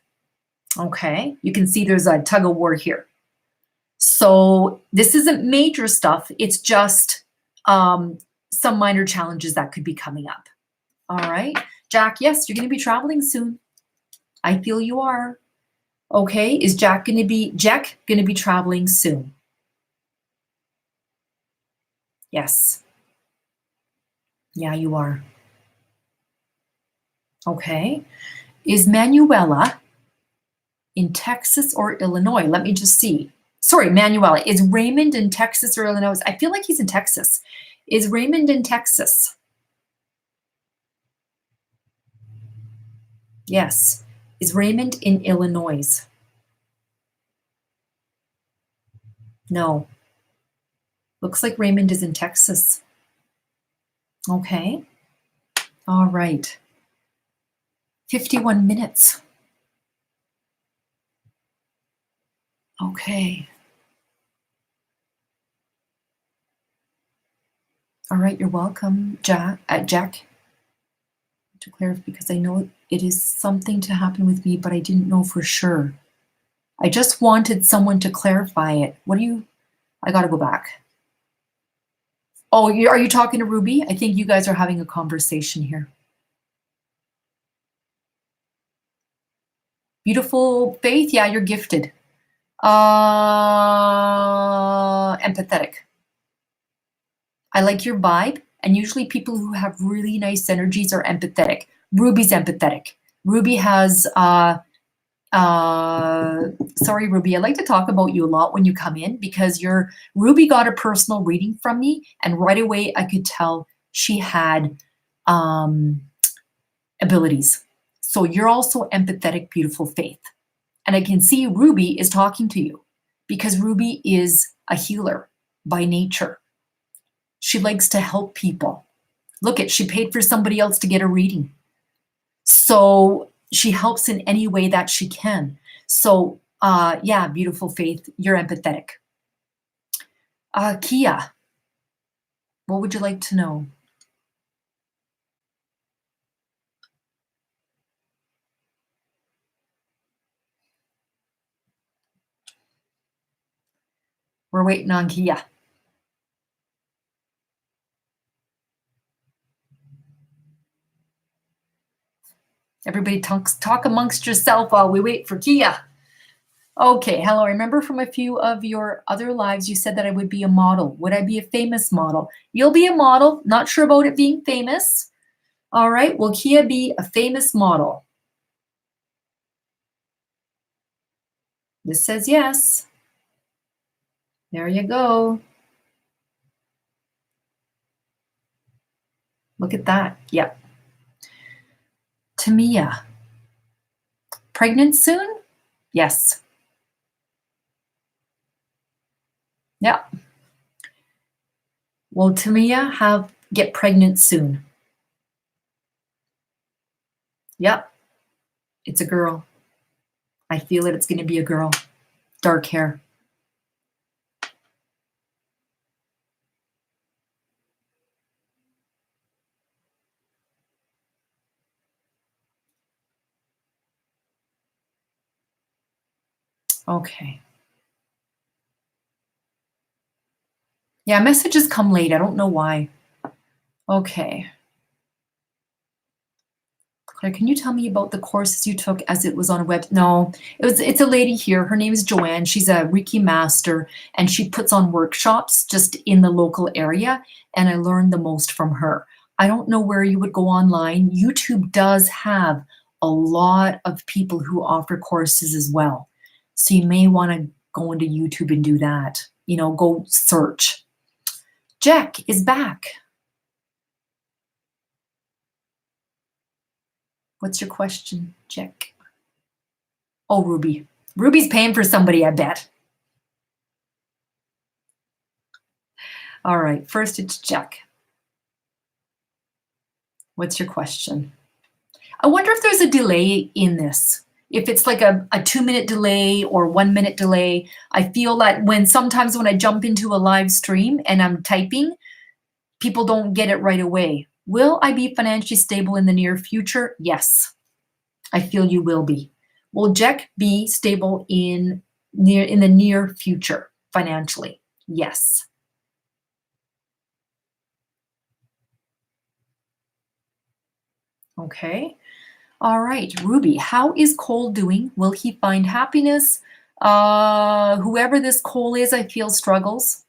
Okay, you can see there's a tug of war here. So this isn't major stuff. It's just some minor challenges that could be coming up. All right, Jack, yes, you're going to be traveling soon. I feel you are. Okay, is Jack going to be traveling soon? Yes. Yeah, you are. Okay. Is Manuella in Texas or Illinois? Let me just see. Sorry, Manuella. Is Raymond in Texas or Illinois? I feel like he's in Texas. Is Raymond in Texas? Yes. Is Raymond in Illinois? No. Looks like Raymond is in Texas. Okay. All right. 51 minutes. Okay. All right, you're welcome, Jack. To clarify, because I know it is something to happen with me, but I didn't know for sure. I just wanted someone to clarify it. I got to go back. Oh, are you talking to Ruby? I think you guys are having a conversation here. Beautiful Faith. Yeah, you're gifted. Empathetic. I like your vibe. And usually people who have really nice energies are empathetic. Ruby's empathetic. Ruby has, sorry, Ruby, I like to talk about you a lot when you come in because Ruby got a personal reading from me and right away I could tell she had abilities. So you're also empathetic, beautiful Faith. And I can see Ruby is talking to you because Ruby is a healer by nature. She likes to help people. Look she paid for somebody else to get a reading. So she helps in any way that she can. So yeah, beautiful Faith, you're empathetic. Kia, what would you like to know? We're waiting on Kia. Everybody talk amongst yourself while we wait for Kia. Okay, hello. I remember from a few of your other lives, you said that I would be a model. Would I be a famous model? You'll be a model. Not sure about it being famous. All right, will Kia be a famous model? This says yes. There you go. Look at that. Yep. Tamia. Pregnant soon? Yes. Yeah. Will Tamia get pregnant soon? Yep. It's a girl. I feel it. It's going to be a girl. Dark hair. Okay. Yeah, messages come late. I don't know why. Okay. Claire, can you tell me about the courses you took as it was on a web? No, it's a lady here. Her name is Joanne. She's a Reiki master and she puts on workshops just in the local area. And I learned the most from her. I don't know where you would go online. YouTube does have a lot of people who offer courses as well. So you may want to go into YouTube and do that. You know, go search. Jack is back. What's your question, Jack? Oh, Ruby. Ruby's paying for somebody, I bet. All right, first it's Jack. What's your question? I wonder if there's a delay in this. If it's like a 2-minute delay or 1-minute delay. I feel that sometimes when I jump into a live stream and I'm typing, people don't get it right away. Will I be financially stable in the near future? Yes, I feel you will be. Will Jack be stable in the near future financially? Yes. Okay. All right, Ruby, how is Cole doing? Will he find happiness? Whoever this Cole is, I feel struggles.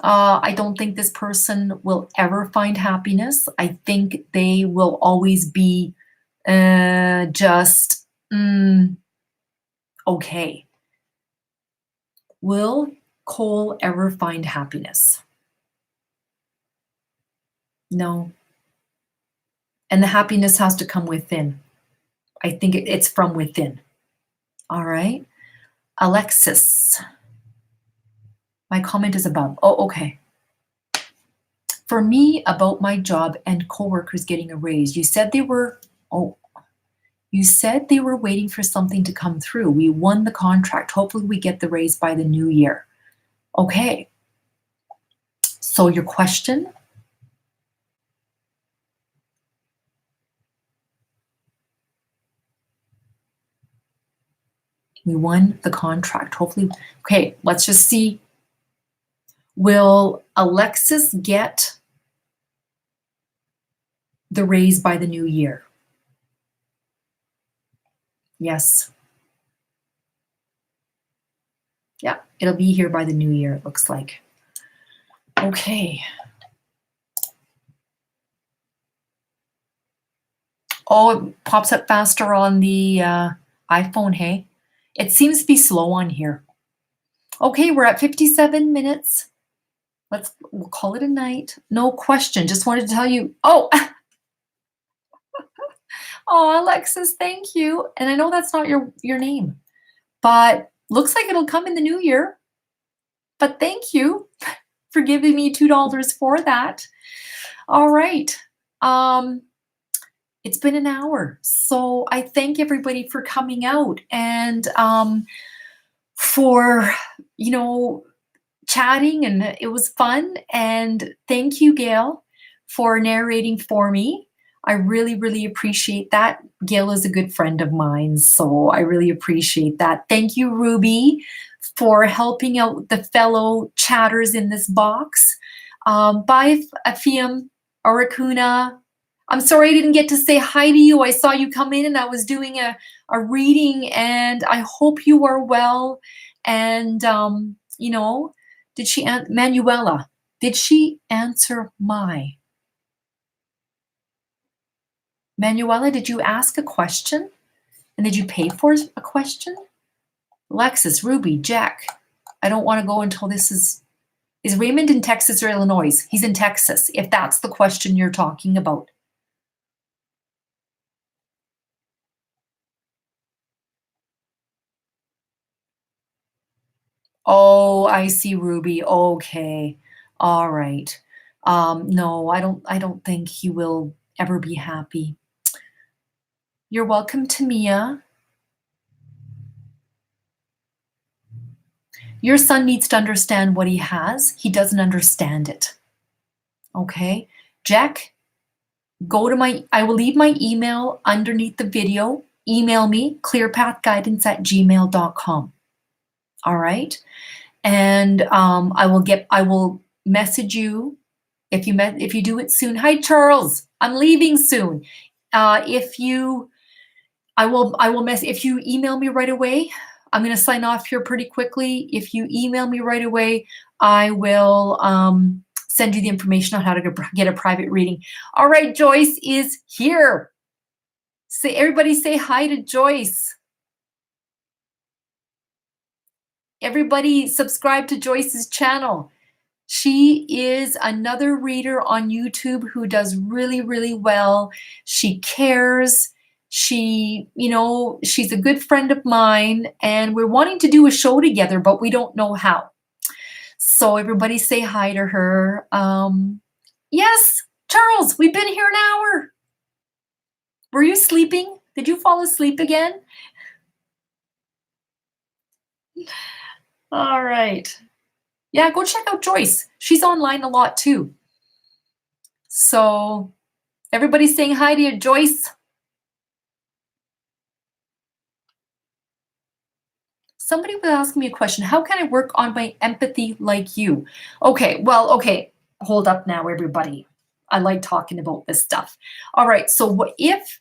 I don't think this person will ever find happiness. I think they will always be just okay. Will Cole ever find happiness? No. And the happiness has to come within. I think it's from within. All right. Alexis. My comment is above. Oh, okay. For me, about my job and coworkers getting a raise, you said they were waiting for something to come through. We won the contract. Hopefully we get the raise by the new year. Okay. So your question? We won the contract. Hopefully. Okay, let's just see. Will Alexis get the raise by the new year? Yes. Yeah, it'll be here by the new year, it looks like. Okay. Oh, it pops up faster on the iPhone, hey? It seems to be slow on here. Okay, we're at 57 minutes. We'll call it a night. No question. Just wanted to tell you. Oh, oh, Alexis, thank you. And I know that's not your name, but looks like it'll come in the new year. But thank you for giving me $2 for that. All right. It's been an hour, so I thank everybody for coming out and for chatting, and it was fun. And thank you, Gail, for narrating for me. I really, really appreciate that. Gail is a good friend of mine, so I really appreciate that. Thank you, Ruby, for helping out the fellow chatters in this box. Bye, Afiam, Arakuna. I'm sorry I didn't get to say hi to you. I saw you come in and I was doing a reading, and I hope you are well. And, did she, Manuella, did she answer my? Manuella, did you ask a question? And did you pay for a question? Alexis, Ruby, Jack, I don't want to go until this is Raymond in Texas or Illinois? He's in Texas, if that's the question you're talking about. Oh, I see, Ruby. Okay. All right. No, I don't think he will ever be happy. You're welcome, Tamia. Your son needs to understand what he has. He doesn't understand it. Okay? Jack, I will leave my email underneath the video. Email me, clearpathguidance@gmail.com. All right? And I will message you if you do it soon. Hi, Charles. I'm leaving soon. If you email me right away, I'm going to sign off here pretty quickly. If you email me right away, I will send you the information on how to get a private reading. All right, Joyce is here. Everybody say hi to Joyce. Everybody subscribe to Joyce's channel. She is another reader on YouTube who does really, really well. She cares. She, she's a good friend of mine, and we're wanting to do a show together, but we don't know how. So everybody say hi to her. Yes, Charles, we've been here an hour. Were you sleeping? Did you fall asleep again? All right. Yeah, go check out Joyce. She's online a lot too. So everybody's saying hi to you, Joyce. Somebody was asking me a question. How can I work on my empathy like you? Okay, hold up now, everybody. I like talking about this stuff. All right, so what if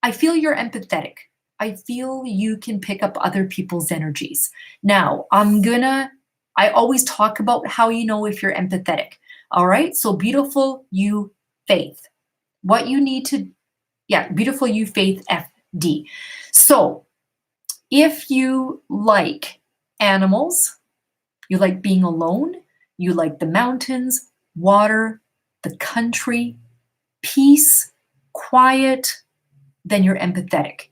I feel you're empathetic? I feel you can pick up other people's energies. Now, I always talk about how you know if you're empathetic. All right, so beautiful you, Faith. What you need to, beautiful you, Faith, FD. So if you like animals, you like being alone, you like the mountains, water, the country, peace, quiet, then you're empathetic.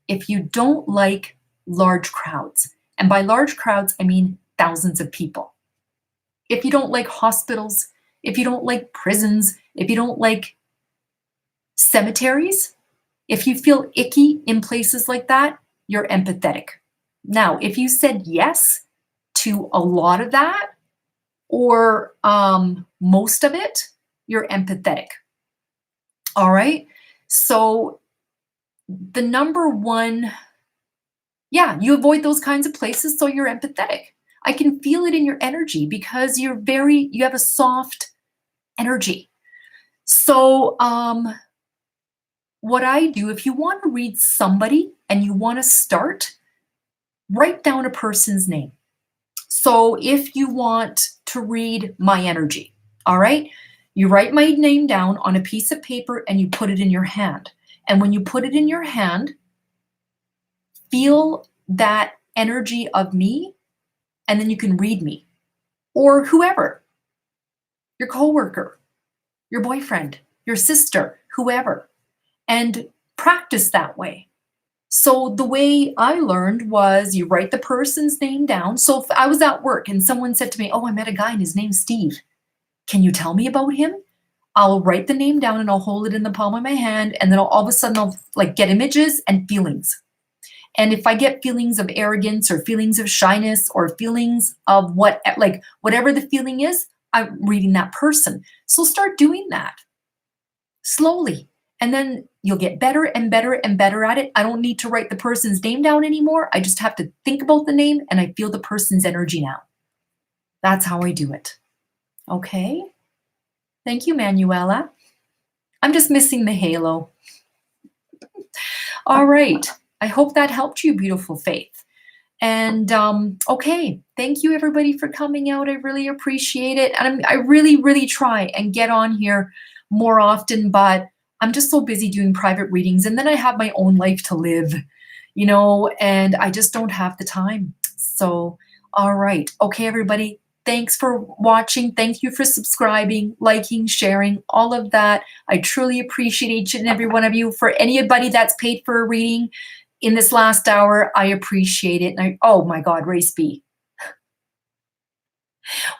If you don't like large crowds, and by large crowds, I mean thousands of people. If you don't like hospitals, if you don't like prisons, if you don't like cemeteries, if you feel icky in places like that, you're empathetic. Now, if you said yes to a lot of that or most of it, you're empathetic. All right. So the number one, you avoid those kinds of places, so you're empathetic. I can feel it in your energy because you have a soft energy. So what I do, if you want to read somebody and you want to start, write down a person's name. So if you want to read my energy, all right, you write my name down on a piece of paper and you put it in your hand. And when you put it in your hand, feel that energy of me, and then you can read me or whoever, your coworker, your boyfriend, your sister, whoever, and practice that way. So the way I learned was you write the person's name down. So if I was at work and someone said to me, oh, I met a guy and his name's Steve. Can you tell me about him? I'll write the name down and I'll hold it in the palm of my hand. And then all of a sudden I'll get images and feelings. And if I get feelings of arrogance or feelings of shyness or feelings of whatever the feeling is, I'm reading that person. So start doing that slowly. And then you'll get better and better and better at it. I don't need to write the person's name down anymore. I just have to think about the name and I feel the person's energy now. That's how I do it. Okay. Thank you, Manuella. I'm just missing the halo. All right. I hope that helped you, beautiful Faith. And okay, thank you everybody for coming out. I really appreciate it. And I really, really try and get on here more often, but I'm just so busy doing private readings. And then I have my own life to live, and I just don't have the time. So, all right. Okay, everybody. Thanks for watching. Thank you for subscribing, liking, sharing, all of that. I truly appreciate each and every one of you. For anybody that's paid for a reading in this last hour, I appreciate it. And oh my God, Race B.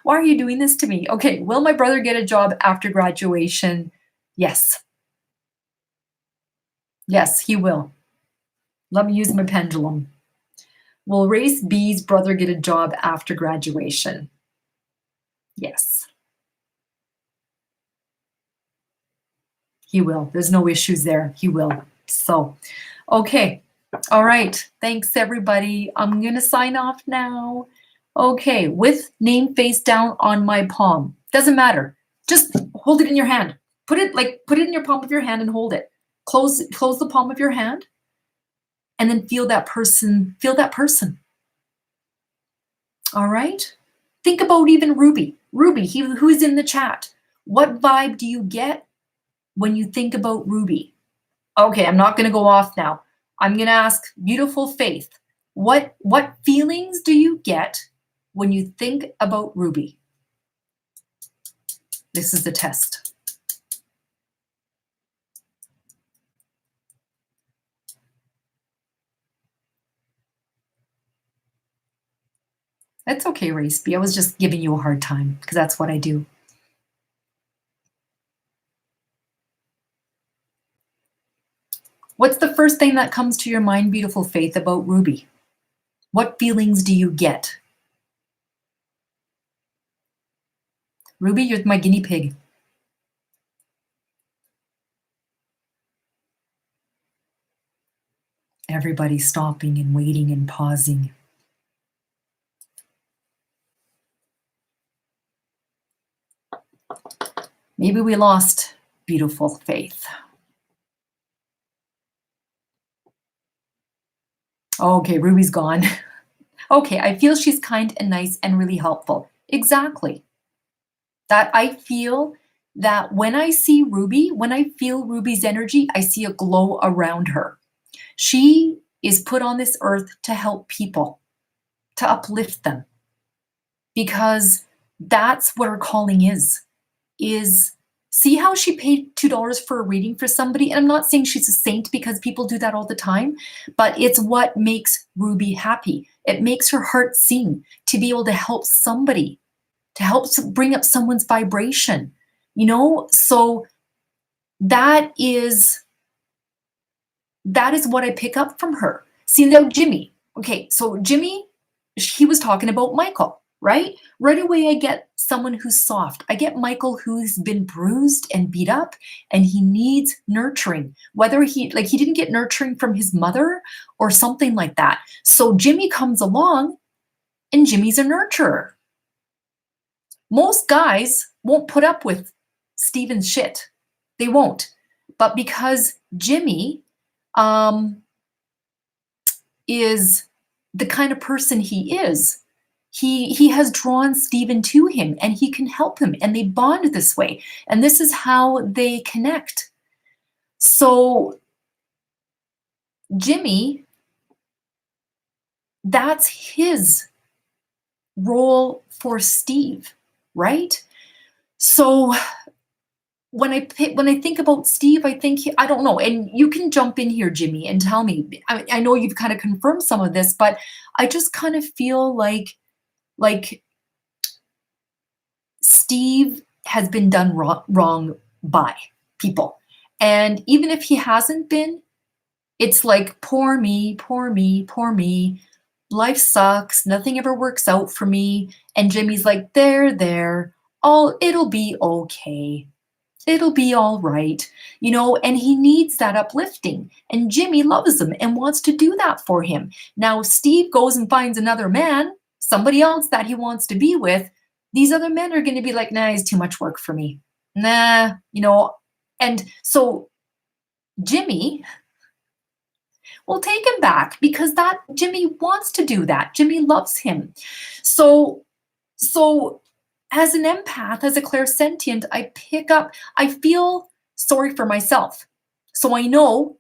Why are you doing this to me? Okay, will my brother get a job after graduation? Yes. Yes, he will. Let me use my pendulum. Will Race B's brother get a job after graduation? Yes. He will. There's no issues there. He will. So, okay. All right. Thanks, everybody. I'm going to sign off now. Okay. With name face down on my palm. Doesn't matter. Just hold it in your hand. Put it in your palm of your hand and hold it. Close the palm of your hand. And then feel that person. Feel that person. All right. Think about even Ruby. Ruby, who's in the chat. What vibe do you get when you think about Ruby? Okay, I'm not gonna go off now. I'm gonna ask beautiful Faith, what feelings do you get when you think about Ruby? This is the test. That's okay, Race B. I was just giving you a hard time because that's what I do. What's the first thing that comes to your mind, beautiful Faith, about Ruby? What feelings do you get? Ruby, you're my guinea pig. Everybody stopping and waiting and pausing. Maybe we lost beautiful Faith. Okay, Ruby's gone. Okay, I feel she's kind and nice and really helpful. Exactly. That I feel that when I see Ruby, when I feel Ruby's energy, I see a glow around her. She is put on this earth to help people, to uplift them, because that's what her calling is see how she paid $2 for a reading for somebody? And I'm not saying she's a saint because people do that all the time, but it's what makes Ruby happy. It makes her heart sing to be able to help somebody, to help bring up someone's vibration, you know? So that is what I pick up from her. See now Jimmy. Okay, so Jimmy, he was talking about Michael, right? Right away I get someone who's soft. I get Michael who's been bruised and beat up and he needs nurturing. Whether he didn't get nurturing from his mother or something like that. So Jimmy comes along and Jimmy's a nurturer. Most guys won't put up with Steven's shit. They won't. But because Jimmy is the kind of person he is, he has drawn Steven to him and he can help him and they bond this way. And this is how they connect. So Jimmy, that's his role for Steve, right? So when I think about Steve, I think I don't know, and you can jump in here, Jimmy, and tell me. I know you've kind of confirmed some of this, but I just kind of feel like Steve has been done wrong by people, and even if he hasn't been, it's like poor me, poor me, poor me. Life sucks. Nothing ever works out for me. And Jimmy's like, there, it'll be okay. It'll be all right, you know, and he needs that uplifting. And Jimmy loves him and wants to do that for him. Now, Steve goes and finds another man, somebody else that he wants to be with. These other men are going to be like, nah, he's too much work for me. Nah, you know, and so Jimmy will take him back because that Jimmy wants to do that. Jimmy loves him. So as an empath, as a clairsentient, I feel sorry for myself. So I know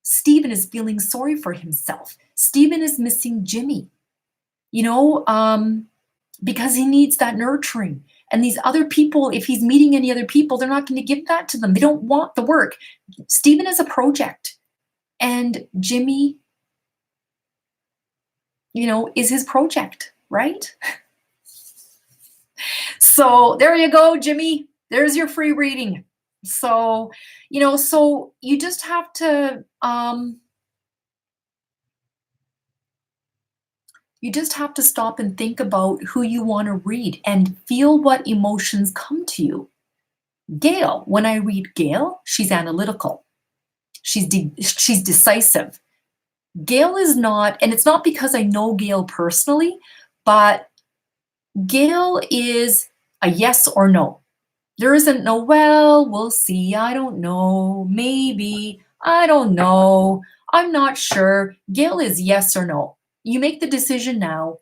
Stephen is feeling sorry for himself. Stephen is missing Jimmy, you know, because he needs that nurturing. And these other people, if he's meeting any other people, they're not going to give that to them. They don't want the work. Stephen is a project. And Jimmy, you know, is his project, right? So there you go, Jimmy. There's your free reading. So, you know, so you just have to stop and think about who you want to read and feel what emotions come to you. Gail, when I read Gail, she's analytical. She's decisive. Gail is not, and it's not because I know Gail personally, but Gail is a yes or no. There isn't no, well, we'll see, I don't know, maybe, I don't know, I'm not sure. Gail is yes or no. You make the decision now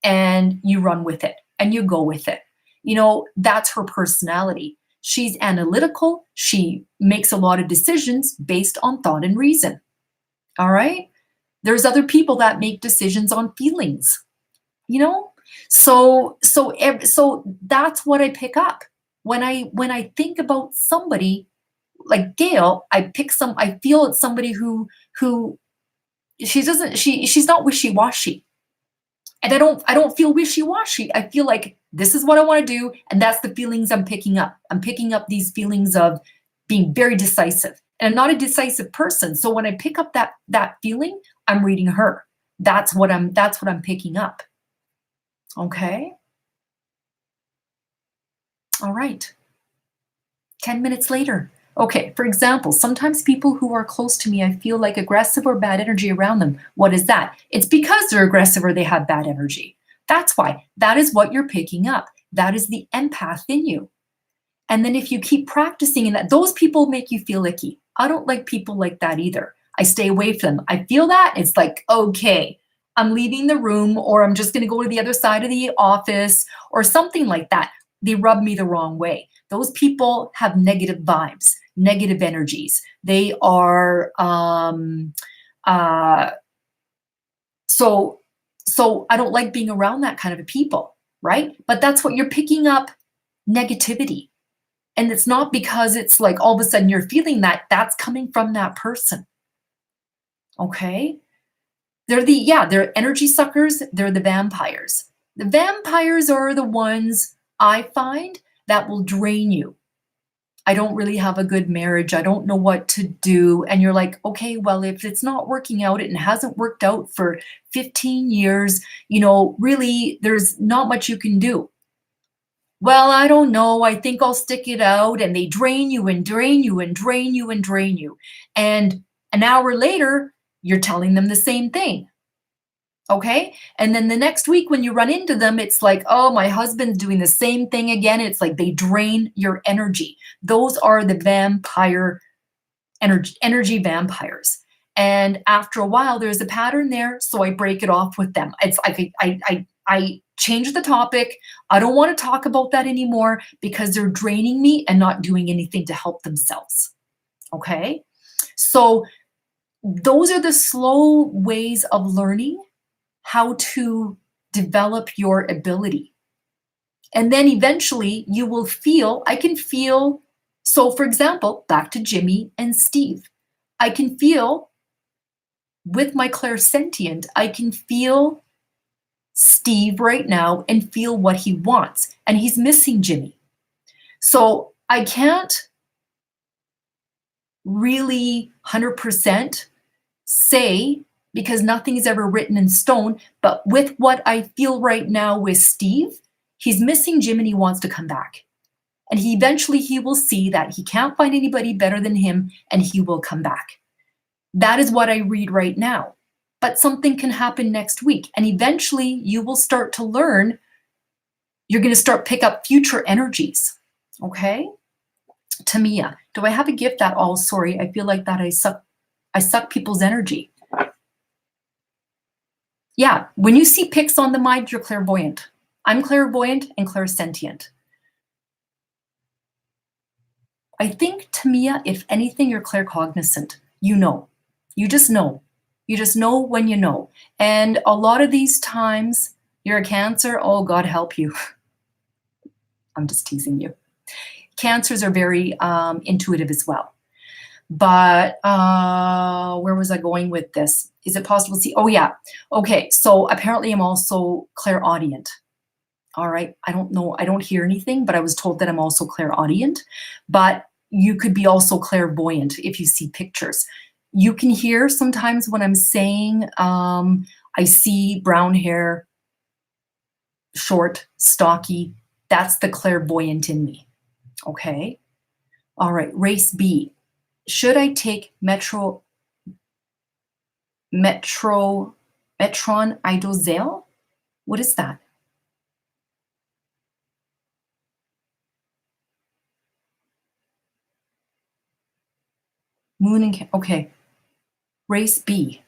and you run with it and you go with it. You know, that's her personality. She's analytical. She makes a lot of decisions based on thought and reason. All right? There's other people that make decisions on feelings, you know? So that's what I pick up. When I think about somebody like Gail, I feel it's somebody who she's not wishy-washy. And I don't feel wishy-washy. I feel like this is what I want to do, and that's the feelings I'm picking up. I'm picking up these feelings of being very decisive. And I'm not a decisive person. So when I pick up that feeling, I'm reading her. That's what I'm picking up. Okay? All right. 10 minutes later. Okay, for example, sometimes people who are close to me, I feel like aggressive or bad energy around them. What is that? It's because they're aggressive or they have bad energy. That's why. That is what you're picking up. That is the empath in you. And then if you keep practicing, and those people make you feel icky. I don't like people like that either. I stay away from them. I feel that. It's like, okay, I'm leaving the room, or I'm just going to go to the other side of the office or something like that. They rub me the wrong way. Those people have negative vibes, negative energies. They are, so I don't like being around that kind of people, right? But that's what you're picking up, negativity. And it's not because it's like all of a sudden you're feeling that. That's coming from that person. Okay? They're energy suckers. They're the vampires. The vampires are the ones I find that will drain you. I don't really have a good marriage. I don't know what to do. And you're like, okay, well, if it's not working out and hasn't worked out for 15 years, really, there's not much you can do. Well, I don't know. I think I'll stick it out. And they drain you and drain you and drain you and drain you. And an hour later, you're telling them the same thing. Okay. And then the next week when you run into them, it's like, oh, my husband's doing the same thing again. It's like they drain your energy. Those are the vampire energy vampires. And after a while, there's a pattern there. So I break it off with them. It's like I change the topic. I don't want to talk about that anymore because they're draining me and not doing anything to help themselves. Okay. So those are the slow ways of learning how to develop your ability. And then eventually you will feel, so for example, back to Jimmy and Steve, I can feel with my clairsentient, I can feel Steve right now and feel what he wants. And he's missing Jimmy. So I can't really 100% say, because nothing is ever written in stone, but with what I feel right now with Steve, he's missing Jim and he wants to come back. And eventually he will see that he can't find anybody better than him and he will come back. That is what I read right now. But something can happen next week. And eventually you will start to learn, you're going to start pick up future energies. Okay? Tamia, do I have a gift at all? Sorry, I feel like that I suck people's energy. Yeah, when you see pics on the mind, you're clairvoyant. I'm clairvoyant and clairsentient. I think, Tamia, if anything, you're claircognizant. You know. You just know. You just know when you know. And a lot of these times, you're a Cancer. Oh, God help you. I'm just teasing you. Cancers are very intuitive as well. But where was I going with this? Is it possible to see? Oh, yeah. Okay. So apparently I'm also clairaudient. All right. I don't know. I don't hear anything, but I was told that I'm also clairaudient. But you could be also clairvoyant if you see pictures. You can hear sometimes when I'm saying I see brown hair, short, stocky. That's the clairvoyant in me. Okay. All right. Race B. Should I take Metron Idozale? What is that? Moon and okay. Race B.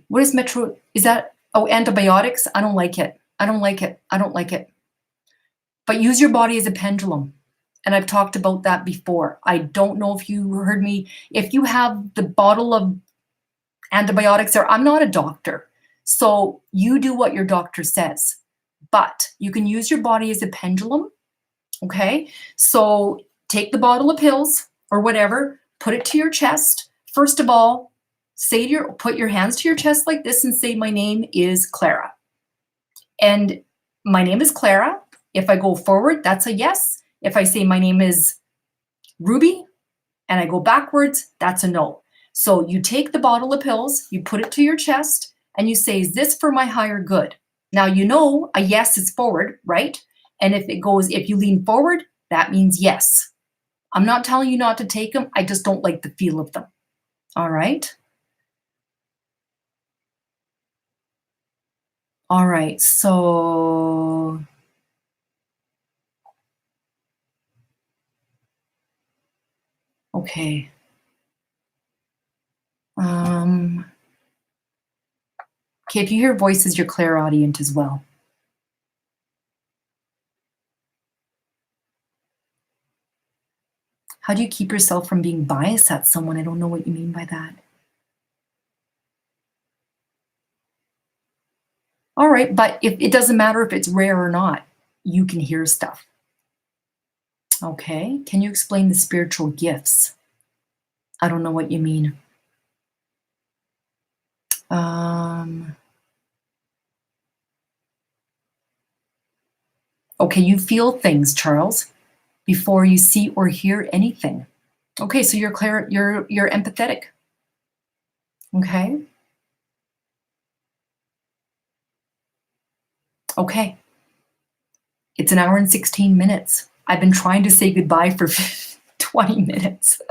What is Metro? Is that antibiotics? I don't like it. I don't like it. I don't like it. But use your body as a pendulum. And I've talked about that before. I don't know if you heard me. If you have the bottle of antibiotics there, I'm not a doctor. So you do what your doctor says. But you can use your body as a pendulum. Okay? So take the bottle of pills or whatever, put it to your chest. First of all, put your hands to your chest like this and say, my name is Clara. And my name is Clara. If I go forward, that's a yes. If I say my name is Ruby and I go backwards, that's a no. So you take the bottle of pills, you put it to your chest, and you say, is this for my higher good? Now, you know a yes is forward, right? And if you lean forward, that means yes. I'm not telling you not to take them. I just don't like the feel of them. All right? All right, so okay. Okay, if you hear voices, you're clairaudient as well. How do you keep yourself from being biased at someone? I don't know what you mean by that. All right, but it doesn't matter if it's rare or not. You can hear stuff. Okay, can you explain the spiritual gifts? I don't know what you mean. Okay, you feel things, Charles, before you see or hear anything. Okay, so you're empathetic. Okay. Okay. It's 1 hour and 16 minutes. I've been trying to say goodbye for 20 minutes.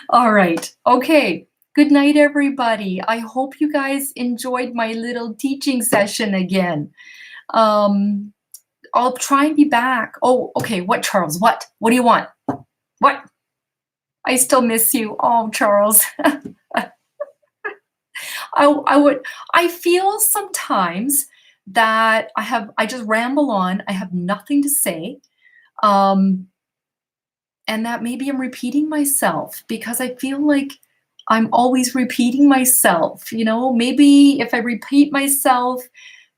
All right. Okay. Good night, everybody. I hope you guys enjoyed my little teaching session again. I'll try and be back. Oh, okay. What, Charles? What? What do you want? What? I still miss you. Oh, Charles. I feel sometimes that I just ramble on. I have nothing to say. And that maybe I'm repeating myself because I feel like I'm always repeating myself. You know, maybe if I repeat myself,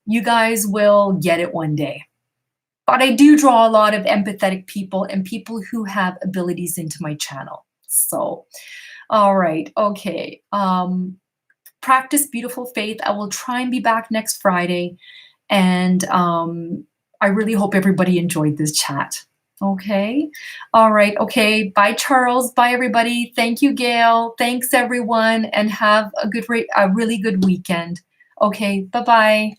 you guys will get it one day. But I do draw a lot of empathetic people and people who have abilities into my channel. So, all right. Okay. Practice beautiful faith. I will try and be back next Friday. And I really hope everybody enjoyed this chat. Okay. All right. Okay. Bye, Charles. Bye, everybody. Thank you, Gail. Thanks, everyone. And have a really good weekend. Okay. Bye-bye.